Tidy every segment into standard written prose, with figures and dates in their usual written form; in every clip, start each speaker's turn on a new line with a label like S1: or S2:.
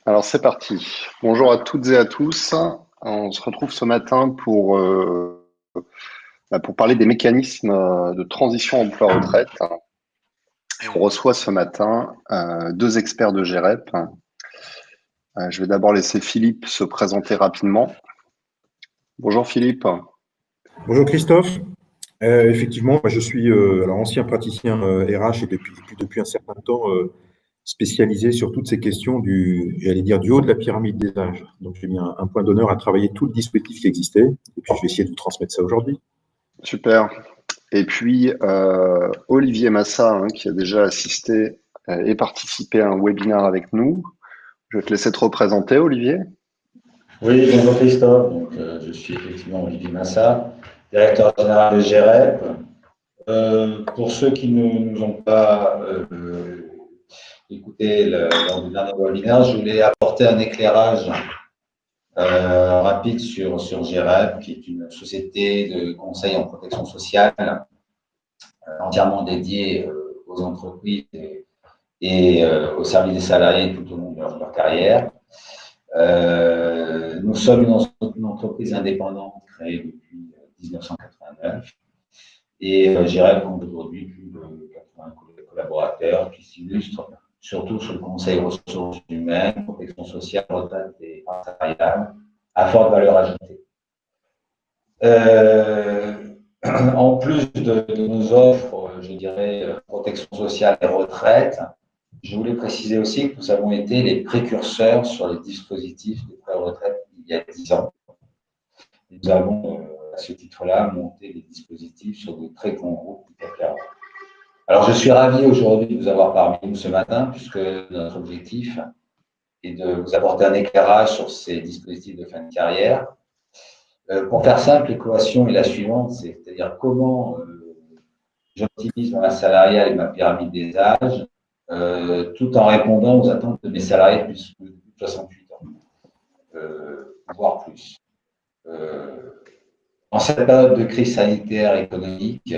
S1: Alors c'est parti. Bonjour à toutes et à tous. On se retrouve ce matin pour parler des mécanismes de transition emploi-retraite. Et on reçoit ce matin deux experts de GEREP. Je vais d'abord laisser Philippe se présenter rapidement. Bonjour Philippe.
S2: Bonjour Christophe. Effectivement, moi, je suis alors ancien praticien RH et depuis un certain temps spécialisé sur toutes ces questions j'allais dire, du haut de la pyramide des âges. Donc j'ai mis un point d'honneur à travailler tout le dispositif qui existait et puis je vais essayer de vous transmettre ça aujourd'hui.
S1: Super. Et puis Olivier Massa, qui a déjà assisté et participé à un webinaire avec nous. Je vais te laisser te représenter, Olivier.
S3: Oui, bonjour Christophe. Je suis effectivement Olivier Massa, directeur général de GEREP. Pour ceux qui ne nous ont pas écouté lors du dernier webinaire, je voulais apporter un éclairage rapide sur GEREP, qui est une société de conseil en protection sociale entièrement dédiée aux entreprises et au service des salariés tout au long de leur carrière. Nous sommes une entreprise indépendante créée depuis 1989 et GEREP compte aujourd'hui plus de 80 collaborateurs qui s'illustrent surtout sur le conseil ressources humaines, protection sociale, retraite et salariale à forte valeur ajoutée. En plus de nos offres, je dirais, protection sociale et retraite, je voulais préciser aussi que nous avons été les précurseurs sur les dispositifs de pré-retraite il y a 10 ans. Nous avons, à ce titre-là, monté des dispositifs sur de très grands groupes du CAC 40. Alors, je suis ravi aujourd'hui de vous avoir parmi nous ce matin, puisque notre objectif est de vous apporter un éclairage sur ces dispositifs de fin de carrière. Pour faire simple, l'équation est la suivante, c'est-à-dire comment j'optimise ma salariale et ma pyramide des âges tout en répondant aux attentes de mes salariés de plus de 68 ans, voire plus. En cette période de crise sanitaire et économique,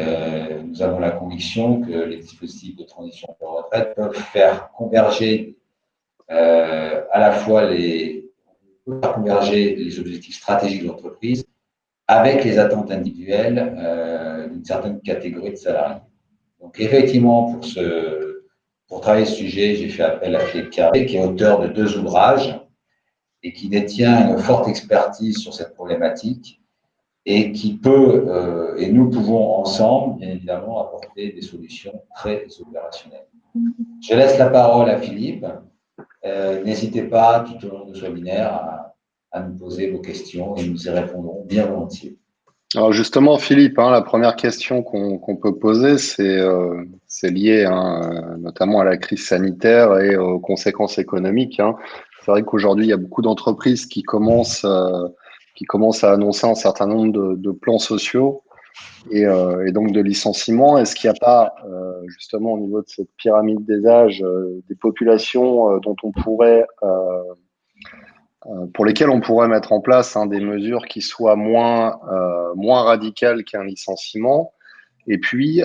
S3: nous avons la conviction que les dispositifs de transition de retraite peuvent faire converger à la fois les objectifs stratégiques de l'entreprise avec les attentes individuelles d'une certaine catégorie de salariés. Donc effectivement, pour travailler ce sujet, j'ai fait appel à Philippe Carré, qui est auteur de 2 ouvrages et qui détient une forte expertise sur cette problématique et qui peut, et nous pouvons ensemble, bien évidemment, apporter des solutions très opérationnelles. Je laisse la parole à Philippe. N'hésitez pas, tout au long de ce webinaire, à nous poser vos questions et nous y répondrons bien volontiers.
S1: Alors justement, Philippe, la première question qu'on peut poser, c'est lié notamment à la crise sanitaire et aux conséquences économiques. C'est vrai qu'aujourd'hui, il y a beaucoup d'entreprises qui commencent à annoncer un certain nombre de plans sociaux et donc de licenciements. Est-ce qu'il n'y a pas, justement, au niveau de cette pyramide des âges, des populations dont on pourrait pour lesquels on pourrait mettre en place des mesures qui soient moins radicales qu'un licenciement. Et puis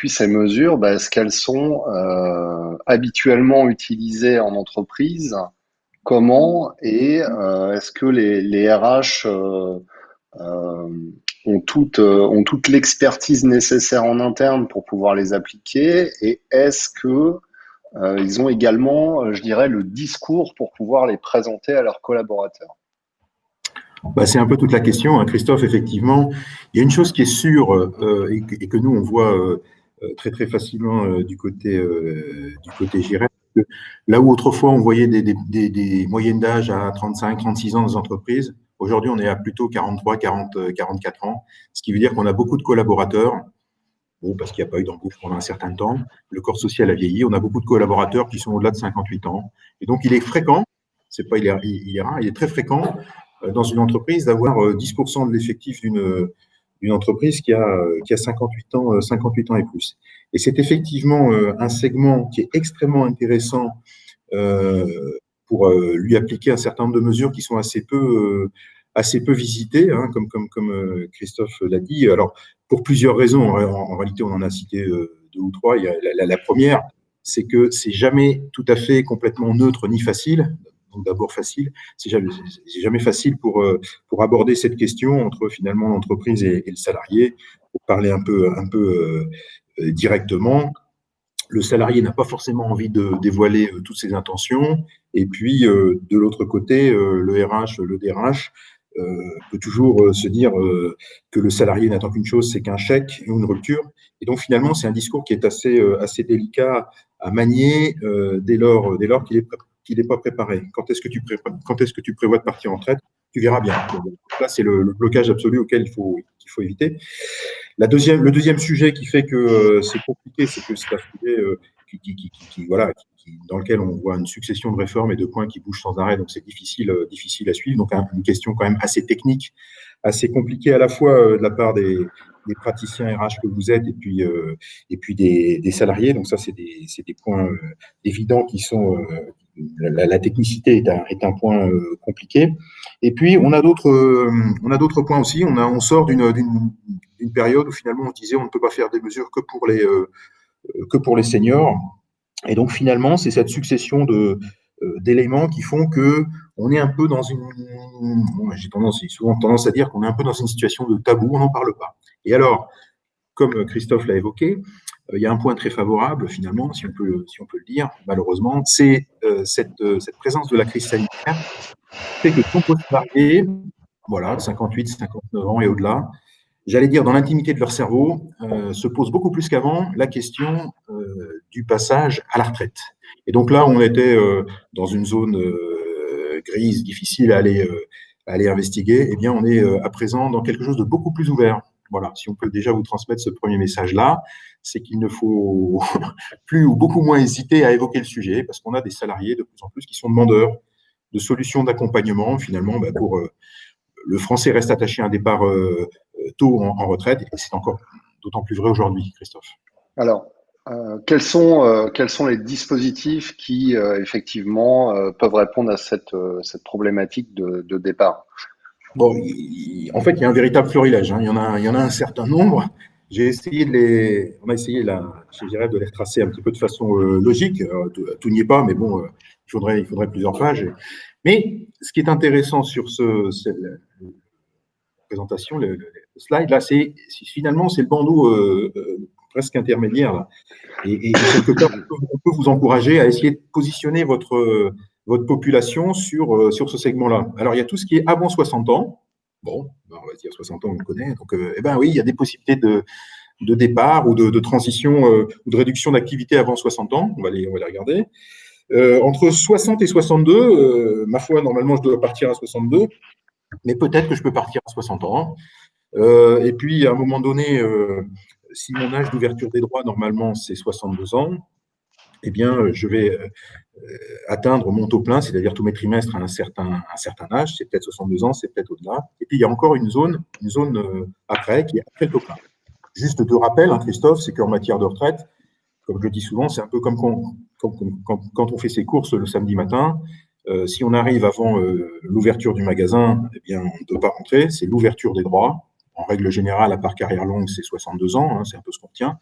S1: ces mesures, est-ce qu'elles sont habituellement utilisées en entreprise? Comment? Et est-ce que les RH ont toute l'expertise nécessaire en interne pour pouvoir les appliquer? Et est-ce que ils ont également, je dirais, le discours pour pouvoir les présenter à leurs collaborateurs?
S2: C'est un peu toute la question, Christophe, effectivement. Il y a une chose qui est sûre et que nous, on voit très, très facilement du côté GEREP. Là où autrefois, on voyait des moyennes d'âge à 35, 36 ans dans les entreprises, aujourd'hui, on est à plutôt 43, 40, 44 ans, ce qui veut dire qu'on a beaucoup de collaborateurs. Parce qu'il n'y a pas eu d'embauche pendant un certain temps. Le corps social a vieilli. On a beaucoup de collaborateurs qui sont au-delà de 58 ans. Et donc, il est fréquent, c'est pas il est rare, il est très fréquent dans une entreprise d'avoir 10% de l'effectif d'une entreprise qui a 58 ans et plus. Et c'est effectivement un segment qui est extrêmement intéressant pour lui appliquer un certain nombre de mesures qui sont assez peu visitées, comme Christophe l'a dit. Alors, pour plusieurs raisons. En réalité, on en a cité 2 ou 3. La première, c'est que c'est jamais tout à fait complètement neutre ni facile donc d'abord facile. C'est jamais facile pour aborder cette question entre finalement l'entreprise et le salarié. Pour parler un peu directement, le salarié n'a pas forcément envie de dévoiler toutes ses intentions. Et puis, de l'autre côté, le RH, le DRH, peut toujours se dire que le salarié n'attend qu'une chose, c'est qu'un chèque ou une rupture. Et donc, finalement, c'est un discours qui est assez délicat à manier dès lors qu'il n'est pas préparé. Quand est-ce que tu prévois de partir en retraite? Tu verras bien. Donc, là, c'est le blocage absolu auquel il faut éviter. Le deuxième sujet qui fait que c'est compliqué, c'est que c'est un sujet dans lequel on voit une succession de réformes et de points qui bougent sans arrêt, donc c'est difficile à suivre. Donc une question quand même assez technique, assez compliquée à la fois de la part des praticiens RH que vous êtes et puis des salariés. Donc ça, c'est des points évidents qui sont la technicité est un point compliqué. Et puis on a d'autres points aussi. On sort d'une période où finalement on disait on ne peut pas faire des mesures que pour les seniors. Et donc finalement, c'est cette succession d'éléments qui font que on est un peu dans j'ai souvent tendance à dire qu'on est un peu dans une situation de tabou, on n'en parle pas. Et alors, comme Christophe l'a évoqué, il y a un point très favorable finalement, si on peut le dire, malheureusement, c'est cette présence de la crise sanitaire, fait que de nombreux salariés, voilà, 58, 59 ans et au-delà, j'allais dire dans l'intimité de leur cerveau, se pose beaucoup plus qu'avant la question du passage à la retraite. Et donc là, on était dans une zone grise, difficile à aller investiguer. Eh bien, on est à présent dans quelque chose de beaucoup plus ouvert. Voilà, si on peut déjà vous transmettre ce premier message-là, c'est qu'il ne faut plus ou beaucoup moins hésiter à évoquer le sujet, parce qu'on a des salariés de plus en plus qui sont demandeurs de solutions d'accompagnement, finalement, pour le Français reste attaché à un départ tôt en retraite, et c'est encore d'autant plus vrai aujourd'hui, Christophe.
S1: Alors, quels sont les dispositifs qui, effectivement, peuvent répondre à cette problématique de départ?
S2: Bon, en fait, il y a un véritable florilège. Il y en a un certain nombre. On a essayé je dirais, de les retracer un petit peu de façon logique. Tout n'y est pas, mais bon, il faudrait plusieurs pages. Mais ce qui est intéressant sur cette présentation, le slide, là, finalement, c'est le bandeau presque intermédiaire. Là. Et quelque part, on peut vous encourager à essayer de positionner votre population sur ce segment-là. Alors, il y a tout ce qui est avant 60 ans. Bon, on va dire 60 ans, on le connaît. Donc, oui, il y a des possibilités de départ ou de transition ou de réduction d'activité avant 60 ans. On va les regarder. Entre 60 et 62, ma foi, normalement, je dois partir à 62, mais peut-être que je peux partir à 60 ans. Et puis, à un moment donné, si mon âge d'ouverture des droits, normalement, c'est 62 ans, eh bien, je vais atteindre mon taux plein, c'est-à-dire tous mes trimestres à un certain âge, c'est peut-être 62 ans, c'est peut-être au-delà. Et puis, il y a encore une zone après, qui est après le taux plein. Juste de rappel, Christophe, c'est qu'en matière de retraite, comme je le dis souvent, c'est un peu comme quand on fait ses courses le samedi matin. Si on arrive avant l'ouverture du magasin, eh bien, on ne peut pas rentrer. C'est l'ouverture des droits. En règle générale, à part carrière longue, c'est 62 ans. C'est un peu ce qu'on retient.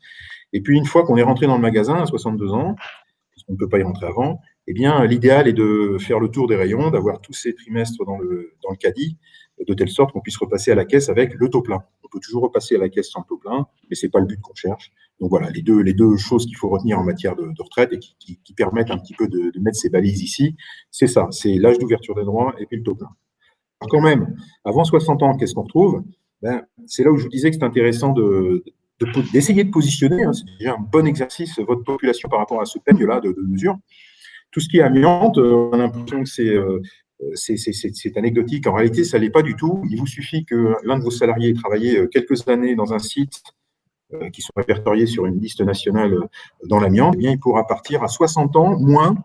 S2: Et puis, une fois qu'on est rentré dans le magasin à 62 ans, parce qu'on ne peut pas y rentrer avant, eh bien, l'idéal est de faire le tour des rayons, d'avoir tous ces trimestres dans le caddie, de telle sorte qu'on puisse repasser à la caisse avec le taux plein. On peut toujours repasser à la caisse sans taux plein, mais ce n'est pas le but qu'on cherche. Donc voilà, les deux choses qu'il faut retenir en matière de retraite et qui permettent un petit peu de mettre ces balises ici, c'est ça, c'est l'âge d'ouverture des droits et puis le taux plein. Alors quand même, avant 60 ans, qu'est-ce qu'on retrouve? C'est là où je vous disais que c'est intéressant d'essayer de positionner, c'est déjà un bon exercice, votre population par rapport à ce thème-là de mesure. Tout ce qui est amiante, on a l'impression que c'est anecdotique. En réalité, ça ne l'est pas du tout. Il vous suffit que l'un de vos salariés ait travaillé quelques années dans un site qui sont répertoriés sur une liste nationale dans l'amiante, eh bien, il pourra partir à 60 ans, moins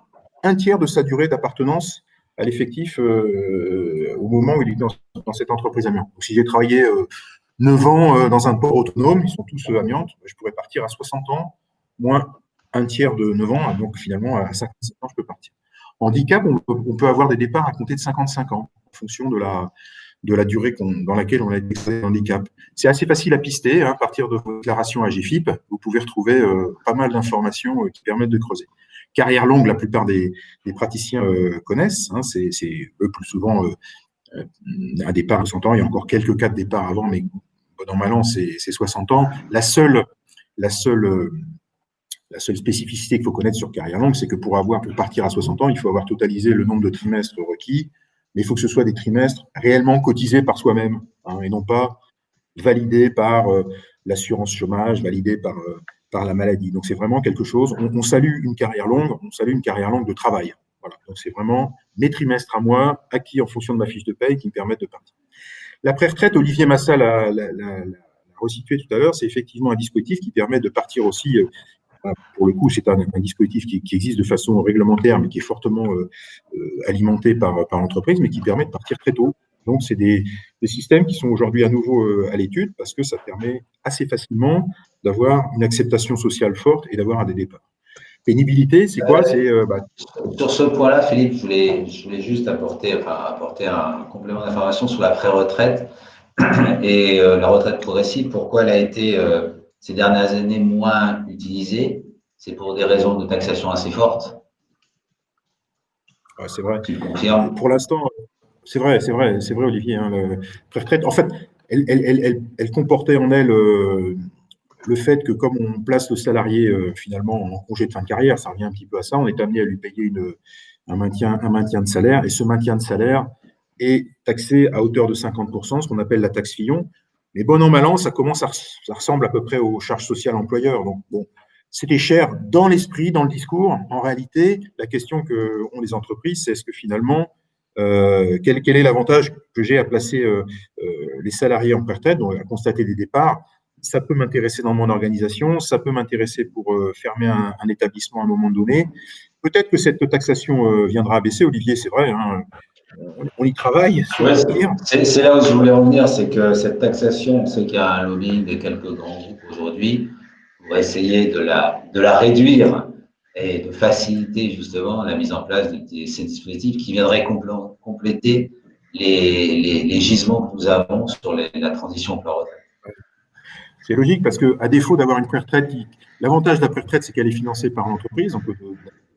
S2: un tiers de sa durée d'appartenance à l'effectif au moment où il est dans cette entreprise amiante. Donc, si j'ai travaillé 9 ans dans un port autonome, ils sont tous amiante, je pourrais partir à 60 ans, moins un tiers de 9 ans, donc finalement à 55 ans, je peux partir. Handicap, on peut avoir des départs à compter de 55 ans, en fonction de la durée dans laquelle on a déclaré handicap. C'est assez facile à pister, à partir de vos déclarations à GFIP, vous pouvez retrouver pas mal d'informations qui permettent de creuser. carrière longue, la plupart des praticiens connaissent. Hein, c'est eux plus souvent un départ à 60 ans. Il y a encore quelques cas de départ avant, mais bon an, mal an, c'est 60 ans. La seule spécificité qu'il faut connaître sur carrière longue, c'est que pour partir à 60 ans, il faut avoir totalisé le nombre de trimestres requis, mais il faut que ce soit des trimestres réellement cotisés par soi-même, hein, et non pas validés par l'assurance chômage, validés par la maladie. Donc c'est vraiment quelque chose. On salue une carrière longue, de travail. Voilà. Donc c'est vraiment mes trimestres à moi, acquis en fonction de ma fiche de paye, qui me permettent de partir. L'après-retraite, Olivier Massal l'a resitué tout à l'heure, c'est effectivement un dispositif qui permet de partir aussi. Pour le coup, c'est un dispositif qui existe de façon réglementaire, mais qui est fortement alimenté par l'entreprise, mais qui permet de partir très tôt. Donc, c'est des systèmes qui sont aujourd'hui à nouveau à l'étude parce que ça permet assez facilement d'avoir une acceptation sociale forte et d'avoir des départs. Pénibilité, c'est quoi?
S3: Sur ce point-là, Philippe, je voulais juste apporter un complément d'information sur la pré-retraite et la retraite progressive. Pourquoi elle a été ces dernières années moins utilisée? C'est pour des raisons de taxation assez fortes.
S2: Ouais, c'est vrai.
S3: Tu le confirmes?
S2: Pour l'instant, c'est vrai, Olivier. Hein, la pré-retraite, en fait, elle comportait en elle le fait que comme on place le salarié finalement en congé de fin de carrière, ça revient un petit peu à ça, on est amené à lui payer un maintien de salaire, et ce maintien de salaire est taxé à hauteur de 50%, ce qu'on appelle la taxe Fillon. Mais bon an, mal an, ça ressemble à peu près aux charges sociales employeurs. Donc bon, c'était cher dans l'esprit, dans le discours. En réalité, la question que ont les entreprises, c'est est-ce que finalement, quel est l'avantage que j'ai à placer les salariés en pré-retraite, donc à constater des départs? Ça peut m'intéresser dans mon organisation, ça peut m'intéresser pour fermer un établissement à un moment donné. Peut-être que cette taxation viendra à baisser, Olivier, c'est vrai, hein, on y travaille.
S3: Ouais, c'est là où je voulais en venir, c'est que cette taxation, on sait qu'il y a un lobbying de quelques grands groupes aujourd'hui pour essayer de la réduire et de faciliter justement la mise en place de ces dispositifs qui viendraient compléter les gisements que nous avons sur la transition emploi-retraite.
S2: C'est logique parce qu'à défaut d'avoir une pré-retraite, l'avantage de la pré-retraite, c'est qu'elle est financée par l'entreprise.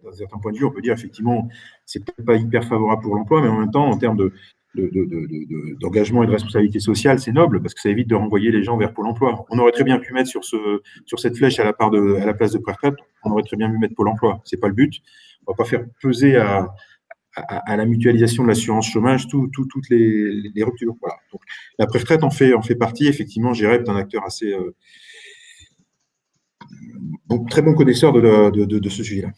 S2: D'un certain point de vue, on peut dire effectivement, c'est peut-être pas hyper favorable pour l'emploi, mais en même temps, en termes d'engagement et de responsabilité sociale, c'est noble parce que ça évite de renvoyer les gens vers Pôle emploi. On aurait très bien pu mettre sur cette flèche à la place de pré-retraite, on aurait très bien pu mettre Pôle emploi. C'est pas le but. On va pas faire peser à la mutualisation de l'assurance chômage toutes les ruptures. Voilà. Donc, la pré-retraite en fait partie. Effectivement, GEREP est un acteur assez très bon connaisseur de ce sujet-là.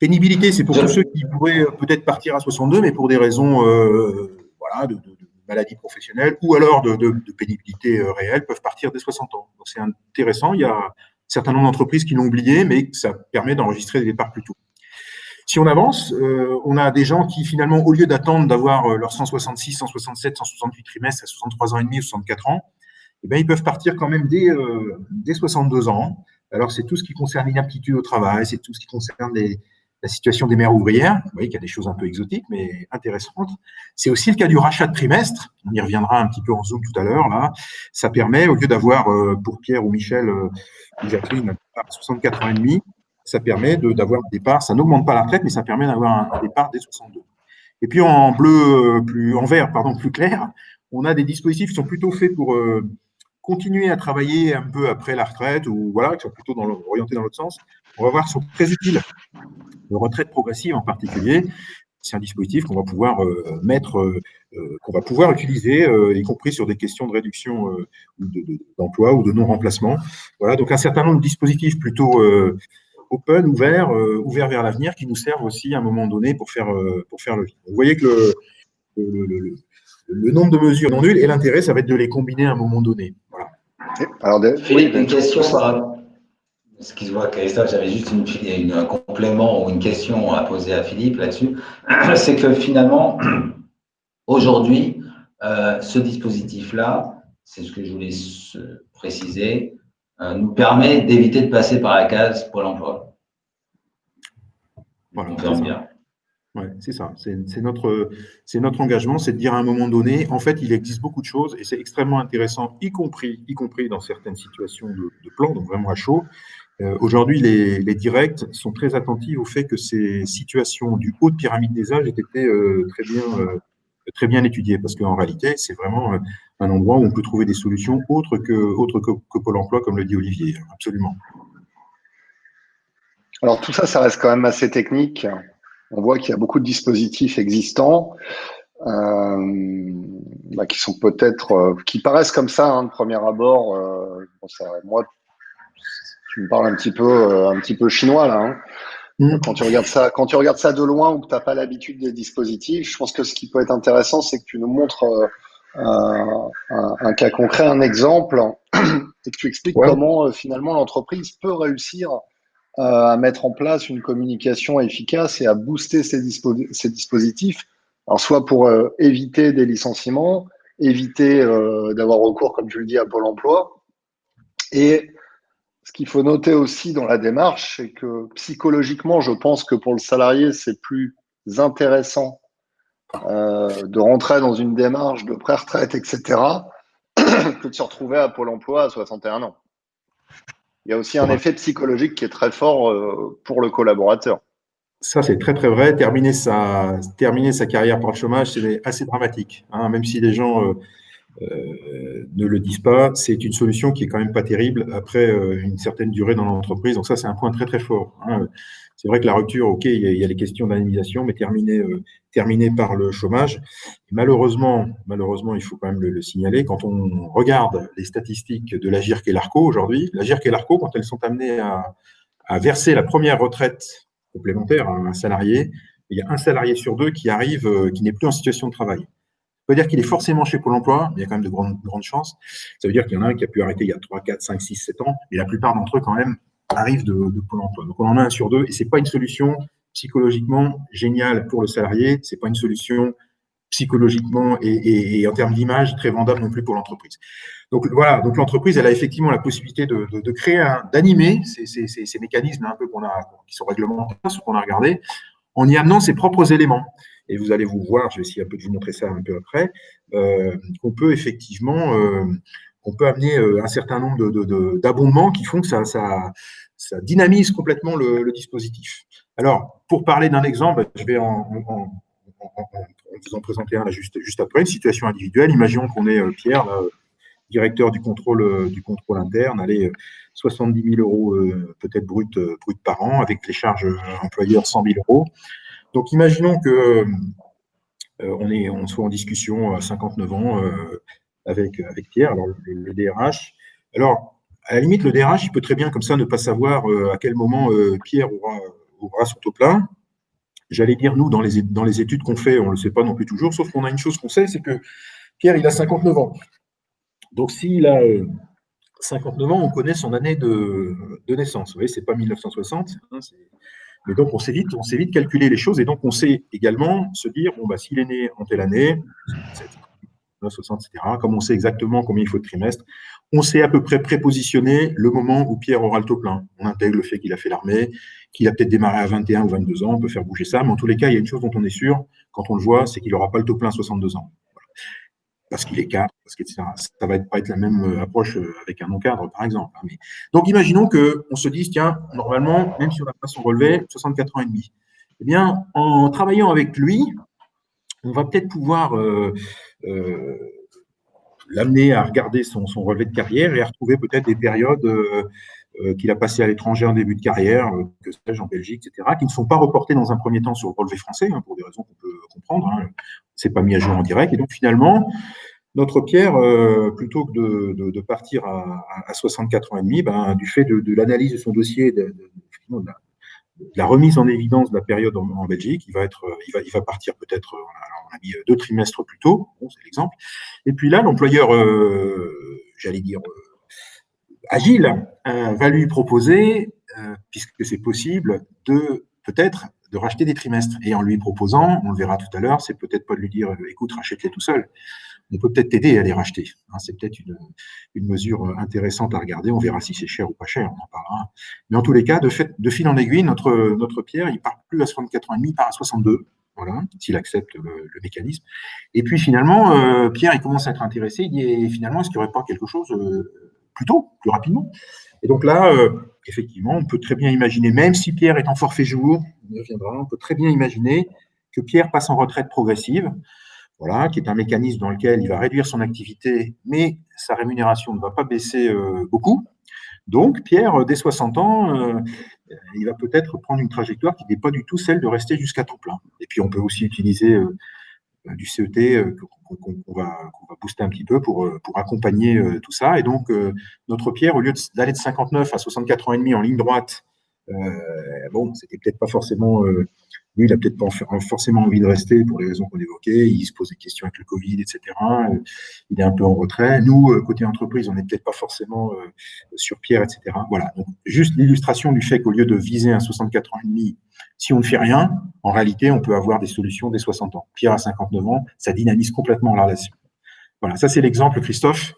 S2: Pénibilité, c'est pour tous ceux qui pourraient peut-être partir à 62, mais pour des raisons de maladie professionnelle ou alors de pénibilité réelle, peuvent partir dès 60 ans. Donc c'est intéressant. Il y a un certain nombre d'entreprises qui l'ont oublié, mais ça permet d'enregistrer des départs plus tôt. Si on avance, on a des gens qui, finalement, au lieu d'attendre d'avoir leurs 166, 167, 168 trimestres à 63 ans et demi ou 64 ans, eh bien, ils peuvent partir quand même dès 62 ans. Alors, c'est tout ce qui concerne l'inaptitude au travail, c'est tout ce qui concerne la situation des mères ouvrières. Vous voyez qu'il y a des choses un peu exotiques, mais intéressantes. C'est aussi le cas du rachat de trimestre. On y reviendra un petit peu en zoom tout à l'heure. Là, ça permet, au lieu d'avoir pour Pierre ou Michel ou Jacqueline à 64 ans et demi, ça permet d'avoir un départ. Ça n'augmente pas la retraite, mais ça permet d'avoir un départ dès 62. Et puis en vert, plus clair, on a des dispositifs qui sont plutôt faits pour continuer à travailler un peu après la retraite ou voilà, qui sont plutôt orientés dans l'autre sens. On va voir qu'ils sont très utiles. Le retraite progressive en particulier, c'est un dispositif qu'on va pouvoir qu'on va pouvoir utiliser, y compris sur des questions de réduction d'emploi ou de non-remplacement. Voilà, donc un certain nombre de dispositifs plutôt open, ouvert vers l'avenir, qui nous servent aussi à un moment donné pour faire le vide. Vous voyez que le nombre de mesures non nulles et l'intérêt, ça va être de les combiner à un moment donné. Voilà.
S3: Alors, Philippe, une question excuse-moi, Christophe, j'avais juste un complément ou une question à poser à Philippe là-dessus. C'est que finalement, aujourd'hui, ce dispositif-là, c'est ce que je voulais préciser, nous permet d'éviter de passer par la case Pôle emploi.
S2: Voilà,
S3: on ferme bien.
S2: Ouais, c'est ça. C'est notre engagement, c'est de dire à un moment donné, en fait, il existe beaucoup de choses et c'est extrêmement intéressant, y compris dans certaines situations de plan, donc vraiment à chaud. Aujourd'hui, les directs sont très attentifs au fait que ces situations du haut de pyramide des âges aient été très bien étudiées, parce qu'en réalité, c'est vraiment un endroit où on peut trouver des solutions autres que Pôle emploi, comme le dit Olivier. Absolument.
S1: Alors tout ça, ça reste quand même assez technique. On voit qu'il y a beaucoup de dispositifs existants qui sont peut-être, qui paraissent comme ça de premier abord. Moi, tu me parles un petit peu chinois là. Quand tu regardes ça de loin ou que t'as pas l'habitude des dispositifs, je pense que ce qui peut être intéressant, c'est que tu nous montres un cas concret, un exemple, et que tu expliques comment finalement l'entreprise peut réussir à mettre en place une communication efficace et à booster ces dispositifs. Alors soit pour éviter des licenciements, éviter d'avoir recours, comme tu le dis, à Pôle emploi. Et ce qu'il faut noter aussi dans la démarche, c'est que psychologiquement, je pense que pour le salarié, c'est plus intéressant de rentrer dans une démarche de pré-retraite, etc., que de se retrouver à Pôle emploi à 61 ans. Il y a aussi un effet psychologique qui est très fort pour le collaborateur.
S2: Ça, c'est très, très vrai. Terminer sa carrière par le chômage, c'est assez dramatique. Même si les gens ne le disent pas, c'est une solution qui est quand même pas terrible après une certaine durée dans l'entreprise. Donc ça, c'est un point très, très fort. C'est vrai que la rupture, OK, il y a les questions d'indemnisation, mais terminer par le chômage. Et malheureusement, il faut quand même le signaler, quand on regarde les statistiques de l'AGIRC et l'ARCO aujourd'hui, l'AGIRC et l'ARCO, quand elles sont amenées à verser la première retraite complémentaire à un salarié, il y a un salarié sur deux qui arrive, qui n'est plus en situation de travail. Ça veut dire qu'il est forcément chez Pôle emploi, mais il y a quand même de grandes chances. Ça veut dire qu'il y en a un qui a pu arrêter il y a 3, 4, 5, 6, 7 ans, et la plupart d'entre eux, quand même, arrivent de Pôle emploi. Donc, on en a un sur deux, et ce n'est pas une solution psychologiquement géniale pour le salarié, ce n'est pas une solution psychologiquement et en termes d'image très vendable non plus pour l'entreprise. Donc voilà, donc l'entreprise, elle a effectivement la possibilité de créer, d'animer ces mécanismes un peu qui sont réglementaires, ce qu'on a regardé, en y amenant ses propres éléments. Et vous allez vous voir, je vais essayer un peu de vous montrer ça un peu après, qu'on peut effectivement, on peut amener un certain nombre d'abondements qui font que ça dynamise complètement le dispositif. Alors, pour parler d'un exemple, je vais en vous en présenter un là juste après, une situation individuelle. Imaginons qu'on est Pierre, là, directeur du contrôle interne, allez, 70 000 euros peut-être brut par an, avec les charges employeurs 100 000 euros. Donc, imaginons que on soit en discussion à 59 ans avec Pierre, alors le DRH. Alors, à la limite, le DRH, il peut très bien comme ça ne pas savoir à quel moment Pierre aura son taux plein. J'allais dire, nous, dans les études qu'on fait, on ne le sait pas non plus toujours, sauf qu'on a une chose qu'on sait, c'est que Pierre, il a 59 ans. Donc, s'il a 59 ans, on connaît son année de naissance. Vous voyez, ce n'est pas 1960. Mais donc, on sait vite calculer les choses. Et donc, on sait également se dire, bon, bah, s'il est né en telle année, 60, etc., comme on sait exactement combien il faut de trimestres, on sait à peu près prépositionner le moment où Pierre aura le taux plein. On intègre le fait qu'il a fait l'armée, qu'il a peut-être démarré à 21 ou 22 ans, on peut faire bouger ça, mais en tous les cas, il y a une chose dont on est sûr, quand on le voit, c'est qu'il n'aura pas le taux plein à 62 ans. Voilà. Parce qu'il est cadre, etc. Ça va pas être la même approche avec un non-cadre, par exemple. Mais, donc, imaginons qu'on se dise, tiens, normalement, même si on n'a pas son relevé, 64 ans et demi. Eh bien, en travaillant avec lui, on va peut-être pouvoir l'amener à regarder son relevé de carrière et à retrouver peut-être des périodes qu'il a passées à l'étranger en début de carrière, que sais-je, en Belgique, etc., qui ne sont pas reportées dans un premier temps sur le relevé français, pour des raisons qu'on peut comprendre. C'est pas mis à jour en direct. Et donc, finalement, notre Pierre, plutôt que de partir à 64 ans et demi, du fait de l'analyse de son dossier, de la remise en évidence de la période en Belgique, il va partir peut-être, on a mis 2 trimestres plus tôt, bon, c'est l'exemple. Et puis là, l'employeur, j'allais dire, agile, va lui proposer, puisque c'est possible, peut-être de racheter des trimestres. Et en lui proposant, on le verra tout à l'heure, c'est peut-être pas de lui dire, écoute, rachète-les tout seul. On peut peut-être t'aider à les racheter. C'est peut-être une mesure intéressante à regarder. On verra si c'est cher ou pas cher, on en parlera. Mais en tous les cas, de fil en aiguille, notre Pierre, il part plus à 64 ans et demi, il part à 62. voilà, s'il accepte le mécanisme. Et puis finalement, Pierre, il commence à être intéressé, il dit, et finalement, est-ce qu'il n'y aurait pas quelque chose plus tôt, plus rapidement? Et donc là, effectivement, on peut très bien imaginer, même si Pierre est en forfait jour, on y reviendra, on peut très bien imaginer que Pierre passe en retraite progressive, voilà, qui est un mécanisme dans lequel il va réduire son activité, mais sa rémunération ne va pas baisser beaucoup. Donc, Pierre, dès 60 ans, il va peut-être prendre une trajectoire qui n'est pas du tout celle de rester jusqu'à temps plein. Et puis, on peut aussi utiliser du CET qu'on va booster un petit peu pour accompagner tout ça. Et donc, notre Pierre, au lieu d'aller de 59 à 64 ans et demi en ligne droite, bon, c'était peut-être pas forcément... lui, il n'a peut-être pas forcément envie de rester pour les raisons qu'on évoquait. Il se pose des questions avec le Covid, etc. Il est un peu en retrait. Nous, côté entreprise, on n'est peut-être pas forcément sur Pierre, etc. Voilà. Donc, juste l'illustration du fait qu'au lieu de viser un 64 ans et demi, si on ne fait rien, en réalité, on peut avoir des solutions dès 60 ans. Pierre à 59 ans, ça dynamise complètement la relation. Voilà. Ça, c'est l'exemple, Christophe,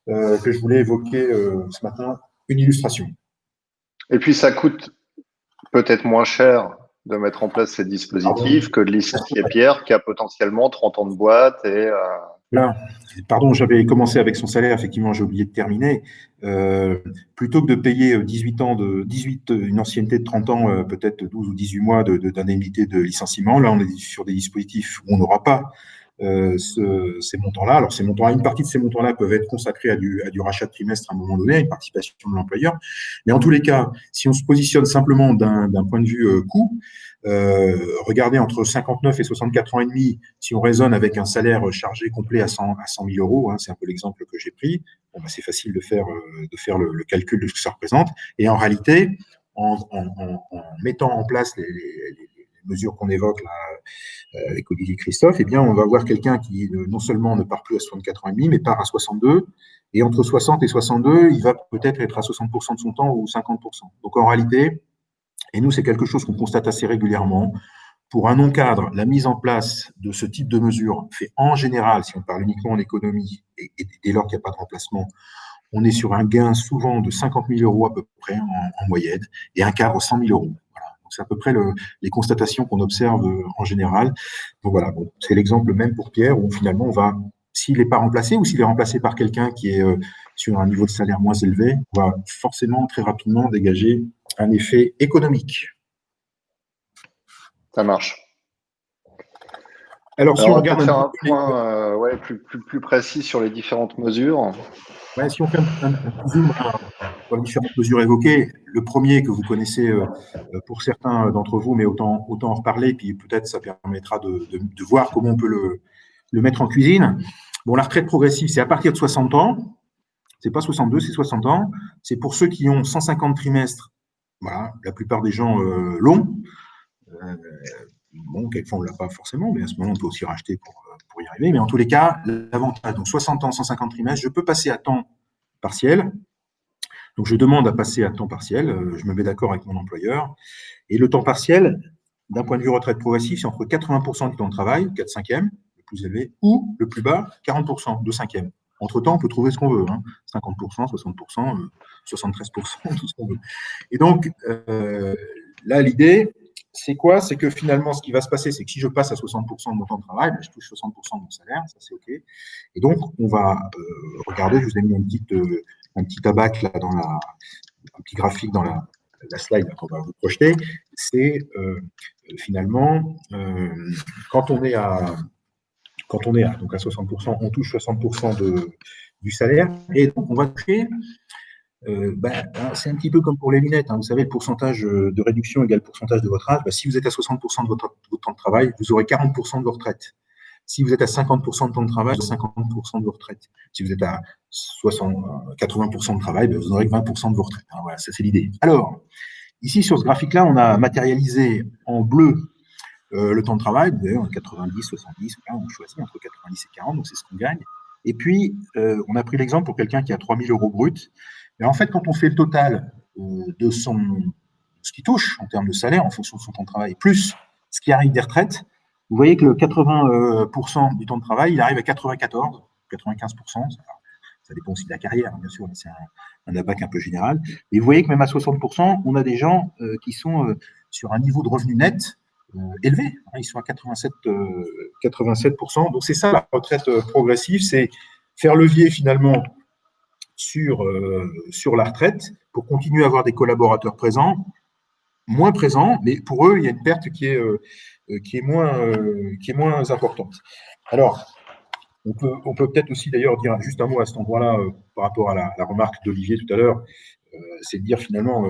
S2: que je voulais évoquer ce matin. Une illustration.
S1: Et puis, ça coûte peut-être moins cher de mettre en place ces dispositifs que de licencier Pierre qui a potentiellement 30 ans de boîte et
S2: Là, pardon, j'avais commencé avec son salaire, effectivement, j'ai oublié de terminer. Plutôt que de payer 18 ans une ancienneté de 30 ans, peut-être 12 ou 18 mois d'indemnité de licenciement, là, on est sur des dispositifs où on n'aura pas ces montants-là. Alors, ces montants-là, une partie de ces montants-là peuvent être consacrés à du rachat de trimestre à un moment donné, à une participation de l'employeur. Mais en tous les cas, si on se positionne simplement d'un point de vue coût, regardez entre 59 et 64 ans et demi, si on raisonne avec un salaire chargé complet à 100 000 euros, hein, c'est un peu l'exemple que j'ai pris, bon, bah, c'est facile de faire le calcul de ce que ça représente. Et en réalité, en mettant en place les mesures qu'on évoque là, avec Olivier Christophe, eh bien, on va voir quelqu'un qui non seulement ne part plus à 64 ans et demi, mais part à 62. Et entre 60 et 62, il va peut-être être à 60% de son temps ou 50%. Donc en réalité, et nous, c'est quelque chose qu'on constate assez régulièrement, pour un non-cadre, la mise en place de ce type de mesures fait en général, si on parle uniquement en économie, et dès lors qu'il n'y a pas de remplacement, on est sur un gain souvent de 50 000 euros à peu près en moyenne, et un cadre 100 000 euros. C'est à peu près les constatations qu'on observe en général. Donc voilà, bon, c'est l'exemple même pour Pierre, où finalement, on va, s'il n'est pas remplacé ou s'il est remplacé par quelqu'un qui est sur un niveau de salaire moins élevé, on va forcément très rapidement dégager un effet économique.
S1: Ça marche.
S2: Alors si on regarde
S1: faire un point plus précis sur les différentes mesures.
S2: Ouais, si on fait un zoom sur les différentes mesures évoquées, le premier que vous connaissez pour certains d'entre vous, mais autant en reparler, puis peut-être ça permettra de voir comment on peut le mettre en cuisine. Bon, la retraite progressive, c'est à partir de 60 ans. C'est pas 62, c'est 60 ans. C'est pour ceux qui ont 150 trimestres. Voilà, la plupart des gens l'ont. Bon, quelquefois on ne l'a pas forcément, mais à ce moment on peut aussi racheter pour y arriver. Mais en tous les cas, l'avantage, donc 60 ans, 150 trimestres, je peux passer à temps partiel. Donc je demande à passer à temps partiel, je me mets d'accord avec mon employeur. Et le temps partiel, d'un point de vue retraite progressive, c'est entre 80% du temps de travail, 4/5e, le plus élevé, ou le plus bas, 40%, 2/5e. Entre-temps, on peut trouver ce qu'on veut, hein, 50%, 60%, 73%, tout ce qu'on veut. Et donc, là, l'idée, c'est quoi? C'est que finalement, ce qui va se passer, c'est que si je passe à 60% de mon temps de travail, ben, je touche 60% de mon salaire, ça c'est OK. Et donc, on va regarder, je vous ai mis un petit tabac là un petit graphique dans la slide qu'on va vous projeter. C'est finalement, quand on est à 60%, on touche 60% du salaire, et donc on va toucher. C'est un petit peu comme pour les lunettes. Hein. Vous savez, le pourcentage de réduction égale le pourcentage de votre âge. Si vous êtes à 60% de votre temps de travail, vous aurez 40% de votre retraite. Si vous êtes à 50% de temps de travail, vous aurez 50% de votre retraite. Si vous êtes à 80% de travail, vous aurez 20% de votre retraite. Alors, voilà, ça c'est l'idée. Alors, ici sur ce graphique-là, on a matérialisé en bleu le temps de travail. Vous voyez, 90, 70, on choisit entre 90 et 40, donc c'est ce qu'on gagne. Et puis, on a pris l'exemple pour quelqu'un qui a 3 000 euros brut. Et en fait, quand on fait le total de ce qu'il touche en termes de salaire en fonction de son temps de travail, plus ce qui arrive des retraites, vous voyez que le 80% du temps de travail, il arrive à 94, 95%. Ça dépend aussi de la carrière, bien sûr, c'est un abac un peu général. Et vous voyez que même à 60%, on a des gens qui sont sur un niveau de revenu net élevés. Hein, ils sont à 87%. Donc, c'est ça la retraite progressive, c'est faire levier finalement sur la retraite pour continuer à avoir des collaborateurs présents, moins présents, mais pour eux, il y a une perte qui est moins importante. Alors, on peut peut-être aussi d'ailleurs dire juste un mot à cet endroit-là par rapport à la remarque d'Olivier tout à l'heure, c'est de dire finalement,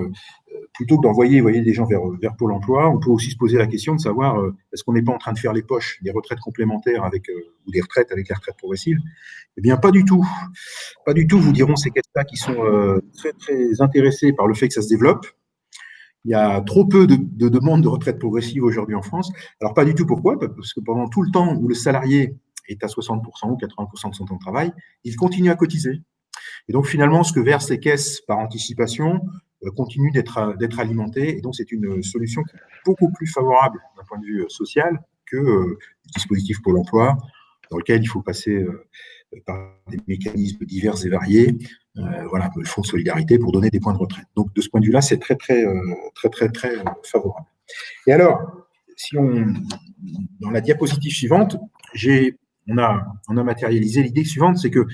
S2: plutôt que d'envoyer des gens vers Pôle emploi, on peut aussi se poser la question de savoir est-ce qu'on n'est pas en train de faire les poches des retraites complémentaires ou des retraites avec la retraite progressive? Eh bien, pas du tout. Pas du tout, vous diront ces caisses-là qui sont très, très intéressés par le fait que ça se développe. Il y a trop peu de demandes de retraite progressive aujourd'hui en France. Alors, pas du tout, pourquoi? Parce que pendant tout le temps où le salarié est à 60% ou 80% de son temps de travail, il continue à cotiser. Et donc, finalement, ce que versent les caisses par anticipation continue d'être alimenté. Et donc, c'est une solution qui est beaucoup plus favorable d'un point de vue social que le dispositif Pôle emploi, dans lequel il faut passer par des mécanismes divers et variés, voilà, le fonds de solidarité pour donner des points de retraite. Donc, de ce point de vue-là, c'est très favorable. Et alors, dans la diapositive suivante, on a matérialisé l'idée suivante, c'est que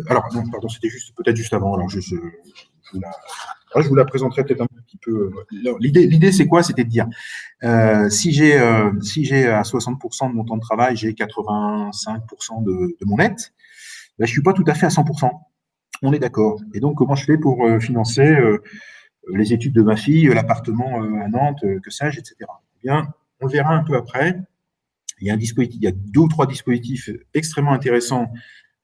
S2: alors, non, pardon, c'était peut-être juste avant. Alors, je vous la présenterai peut-être un petit peu. L'idée, c'est quoi? C'était de dire, si j'ai à 60% de mon temps de travail, j'ai 85% de mon net, ben, je suis pas tout à fait à 100%. On est d'accord. Et donc, comment je fais pour financer les études de ma fille, l'appartement à Nantes, que sais-je, etc. Eh bien, on le verra un peu après. Il y a 2 ou 3 dispositifs extrêmement intéressants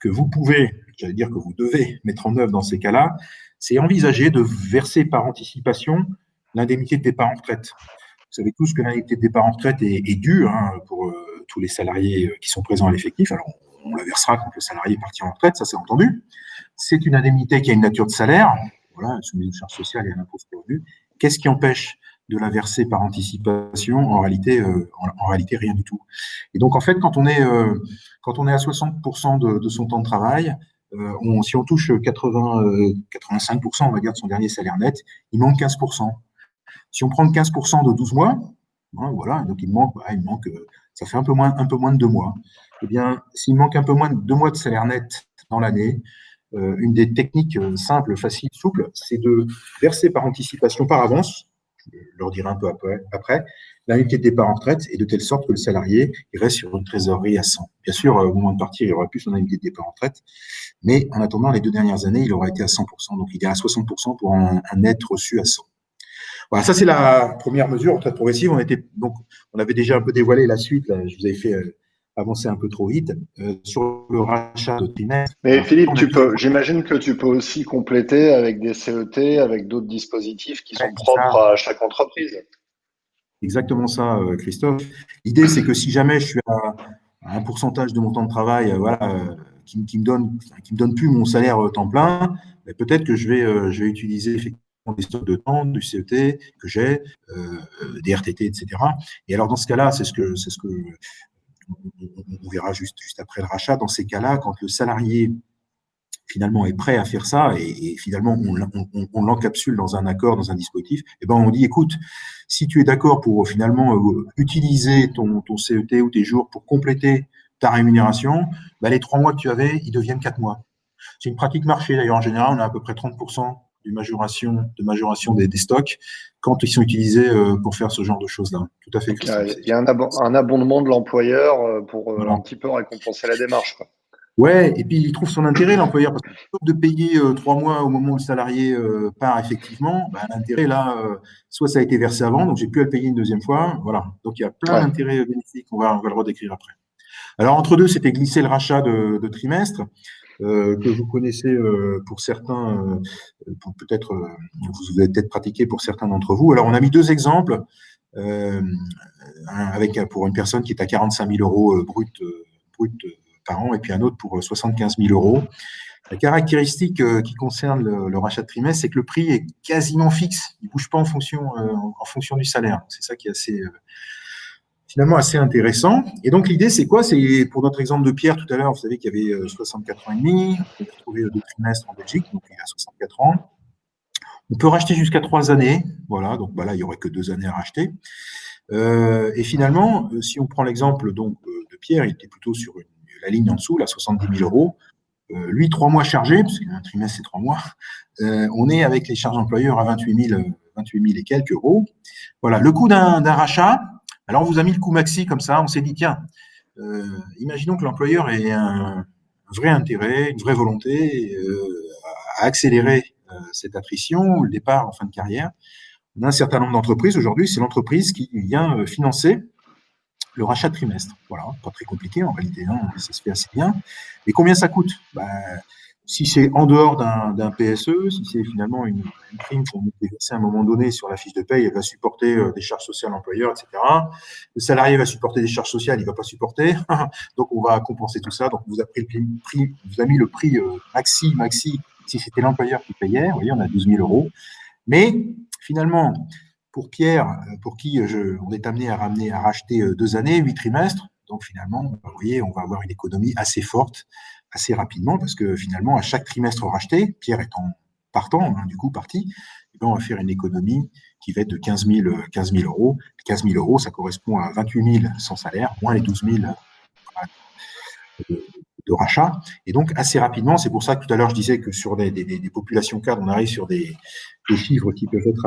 S2: que vous pouvez, j'allais dire que vous devez mettre en œuvre dans ces cas-là, c'est envisager de verser par anticipation l'indemnité de départ en retraite. Vous savez tous que l'indemnité de départ en retraite est due pour tous les salariés qui sont présents à l'effectif. Alors, on la versera quand le salarié partira en retraite, ça c'est entendu. C'est une indemnité qui a une nature de salaire, voilà, soumise aux charges sociales et à l'impôt sur le revenu. Qu'est-ce qui empêche de la verser par anticipation? En réalité, rien du tout. Et donc, en fait, quand on est à 60% de son temps de travail, si on touche 85%, on va dire, de son dernier salaire net, il manque 15%. Si on prend 15% de 12 mois, hein, voilà, donc il manque, ça fait un peu moins de 2 mois. Eh bien, s'il manque un peu moins de 2 mois de salaire net dans l'année, une des techniques simples, faciles, souples, c'est de verser par anticipation, par avance, je leur dirai un peu après, l'indemnité de départ en retraite, et de telle sorte que le salarié il reste sur une trésorerie à 100. Bien sûr, au moment de partir, il aura plus son indemnité de départ en retraite, mais en attendant, les 2 dernières années, il aura été à 100%, donc il est à 60% pour un net reçu à 100. Voilà, ça c'est la première mesure, retraite progressive. On avait déjà un peu dévoilé la suite, là, je vous avais fait avancer un peu trop vite, sur le rachat de trimestre.
S1: Mais Philippe, j'imagine que tu peux aussi compléter avec des CET, avec d'autres dispositifs qui sont propres à chaque entreprise.
S2: Exactement ça, Christophe. L'idée, c'est que si jamais je suis à un pourcentage de mon temps de travail, qui me donne plus mon salaire temps plein, peut-être que je vais utiliser effectivement des stocks de temps, du CET que j'ai, des RTT, etc. Et alors dans ce cas-là, c'est ce que on verra juste après le rachat. Dans ces cas-là, quand le salarié finalement est prêt à faire ça et finalement on l'encapsule dans un accord, dans un dispositif, et ben on dit écoute, si tu es d'accord pour finalement utiliser ton CET ou tes jours pour compléter ta rémunération, ben les 3 mois que tu avais, ils deviennent 4 mois. C'est une pratique marché d'ailleurs. En général, on a à peu près 30% de majoration des stocks quand ils sont utilisés pour faire ce genre de choses-là. Tout à fait.
S1: Il y a un abondement de l'employeur pour voilà, un petit peu récompenser la démarche, quoi.
S2: Ouais, et puis il trouve son intérêt, l'employeur, parce que plutôt que de payer 3 mois au moment où le salarié part effectivement, l'intérêt là, soit ça a été versé avant, donc j'ai pu à le payer une deuxième fois, voilà. Donc il y a plein d'intérêts bénéfiques, on va le redécrire après. Alors entre deux, c'était glisser le rachat de trimestre, que vous connaissez pour certains, peut-être vous avez peut-être pratiqué pour certains d'entre vous. Alors on a mis 2 exemples, pour une personne qui est à 45 000 euros brut par an, et puis un autre pour 75 000 euros. La caractéristique qui concerne le rachat de trimestre, c'est que le prix est quasiment fixe. Il ne bouge pas en fonction du salaire. C'est ça qui est finalement assez intéressant. Et donc, l'idée, c'est quoi? C'est pour notre exemple de Pierre tout à l'heure, vous savez qu'il y avait 64 ans et demi. On peut trouver 2 trimestres en Belgique, donc il a 64 ans. On peut racheter jusqu'à 3 années. Voilà, donc là, il n'y aurait que 2 années à racheter. Et finalement, si on prend l'exemple donc de Pierre, il était plutôt sur la ligne en dessous, là, 70 000 euros. Lui, 3 mois chargés, parce qu'un trimestre, c'est 3 mois, on est avec les charges employeurs à 28 000 et quelques euros. Voilà, le coût d'un rachat. Alors, on vous a mis le coût maxi comme ça, on s'est dit, tiens, imaginons que l'employeur ait un vrai intérêt, une vraie volonté à accélérer cette attrition, le départ en fin de carrière. On a un certain nombre d'entreprises aujourd'hui, c'est l'entreprise qui vient financer le rachat de trimestre. Voilà, pas très compliqué en réalité, hein, ça se fait assez bien. Mais combien ça coûte? Si c'est en dehors d'un PSE, si c'est finalement une prime qu'on est versée à un moment donné sur la fiche de paye, elle va supporter des charges sociales employeurs, etc. Le salarié va supporter des charges sociales, il ne va pas supporter. Donc, on va compenser tout ça. Donc, on vous a mis le prix maxi, si c'était l'employeur qui payait. Vous voyez, on a 12 000 euros. Mais finalement, pour Pierre, pour qui on est amené à racheter 2 années, 8 trimestres, donc finalement, vous voyez, on va avoir une économie assez forte, assez rapidement, parce que finalement, à chaque trimestre racheté, Pierre étant partant, du coup parti, on va faire une économie qui va être de 15 000 euros. 15 000 euros, ça correspond à 28 000 sans salaire, moins les 12 000 de rachat. Et donc, assez rapidement, c'est pour ça que tout à l'heure, je disais que sur des populations cadres, on arrive sur des chiffres qui peuvent être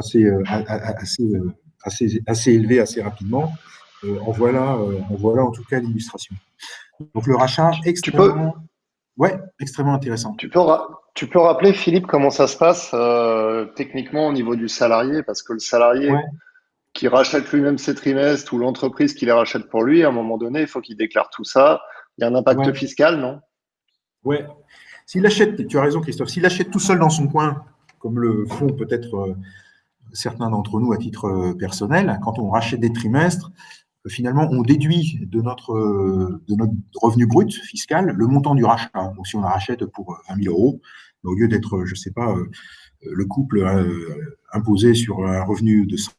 S2: assez élevés assez rapidement. En voilà en tout cas l'illustration. Donc, le rachat, extrêmement intéressant.
S1: Tu peux rappeler, Philippe, comment ça se passe techniquement au niveau du salarié? Parce que le salarié qui rachète lui-même ses trimestres ou l'entreprise qui les rachète pour lui, à un moment donné, il faut qu'il déclare tout ça. Il y a un impact fiscal, non?
S2: Ouais. S'il achète, tu as raison, Christophe, s'il achète tout seul dans son coin, comme le font peut-être certains d'entre nous à titre personnel, quand on rachète des trimestres, finalement, on déduit de notre revenu brut fiscal le montant du rachat. Donc, si on la rachète pour 20 000 euros, au lieu d'être, je ne sais pas, le couple imposé sur un revenu de 100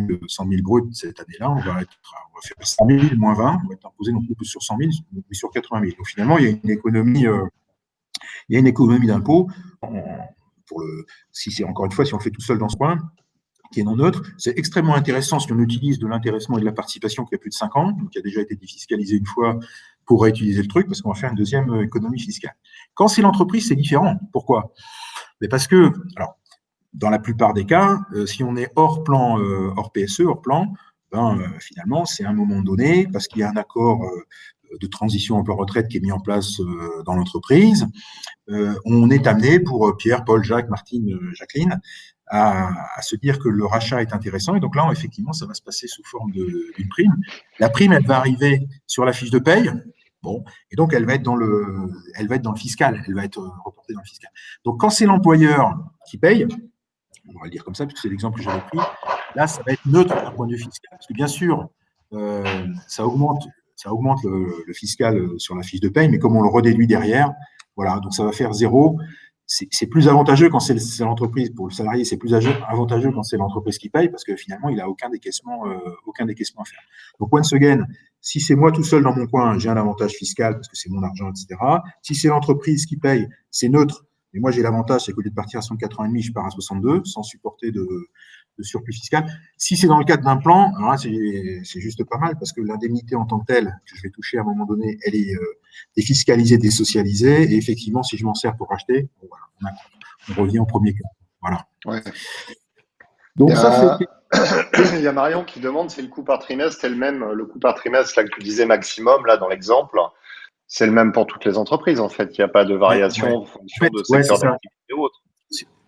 S2: 000 brut cette année-là, on va faire 100 000 moins 20, on va être imposé non plus sur 100 000, mais sur 80 000. Donc, finalement, il y a une économie d'impôt. Si c'est encore une fois, si on le fait tout seul dans ce coin, qui est non neutre. C'est extrêmement intéressant si on utilise de l'intéressement et de la participation qui a plus de 5 ans, donc qui a déjà été défiscalisé une fois pour réutiliser le truc, parce qu'on va faire une deuxième économie fiscale. Quand c'est l'entreprise, c'est différent. Pourquoi? Mais parce que, alors, dans la plupart des cas, si on est hors plan, hors PSE, hors plan, finalement, c'est à un moment donné, parce qu'il y a un accord de transition emploi-retraite qui est mis en place dans l'entreprise, on est amené pour Pierre, Paul, Jacques, Martine, Jacqueline, à se dire que le rachat est intéressant. Et donc là, effectivement, ça va se passer sous forme d'une prime. La prime, elle va arriver sur la fiche de paye. Bon, et donc elle va être dans le fiscal, elle va être reportée dans le fiscal. Donc quand c'est l'employeur qui paye, on va le dire comme ça, puisque c'est l'exemple que j'avais pris, là, ça va être neutre d'un point de vue fiscal. Parce que bien sûr, ça augmente le fiscal sur la fiche de paye, mais comme on le redéduit derrière, voilà, donc ça va faire 0. C'est plus avantageux quand c'est l'entreprise, pour le salarié, c'est plus avantageux quand c'est l'entreprise qui paye, parce que finalement, il n'a aucun décaissement à faire. Donc, once again, si c'est moi tout seul dans mon coin, j'ai un avantage fiscal parce que c'est mon argent, etc. Si c'est l'entreprise qui paye, c'est neutre. Mais moi, j'ai l'avantage, c'est qu'au lieu de partir à 104,5, je pars à 62, sans supporter de surplus fiscal. Si c'est dans le cadre d'un plan, alors là, c'est juste pas mal, parce que l'indemnité en tant que telle, que je vais toucher à un moment donné, elle est défiscalisée, désocialisée, et effectivement, si je m'en sers pour acheter, bon, voilà, on revient au premier cas. Voilà.
S1: Ouais.
S2: Donc
S1: il y a Marion qui demande si le coût par trimestre est le même, le coût par trimestre là, que tu disais maximum, là, dans l'exemple, c'est le même pour toutes les entreprises, en fait. Il n'y a pas de variation en fonction de secteur d'activité ou autre.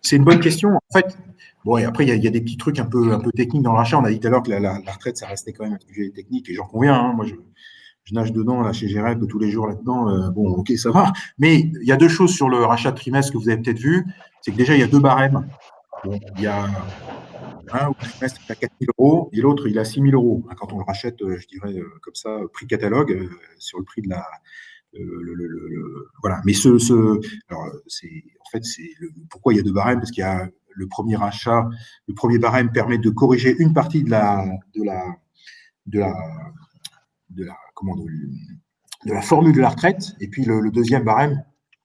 S2: C'est une bonne question. En fait, bon, et après, il y a des petits trucs un peu techniques dans le rachat. On a dit tout à l'heure que la retraite, ça restait quand même un sujet technique, et j'en conviens. Hein. Moi, je nage dedans, là, chez GREB, tous les jours là-dedans. Bon, ok, ça va. Mais il y a deux choses sur le rachat de trimestre que vous avez peut-être vu. C'est que déjà, il y a 2 barèmes. Bon, il y a un au trimestre qui a 4 000 euros et l'autre, il a 6 000 euros. Quand on le rachète, je dirais, comme ça, prix catalogue, sur le prix de la. Voilà. Mais alors, pourquoi il y a 2 barèmes? Parce qu'il y a le premier rachat, le premier barème permet de corriger une partie de la formule de la retraite, et puis le deuxième barème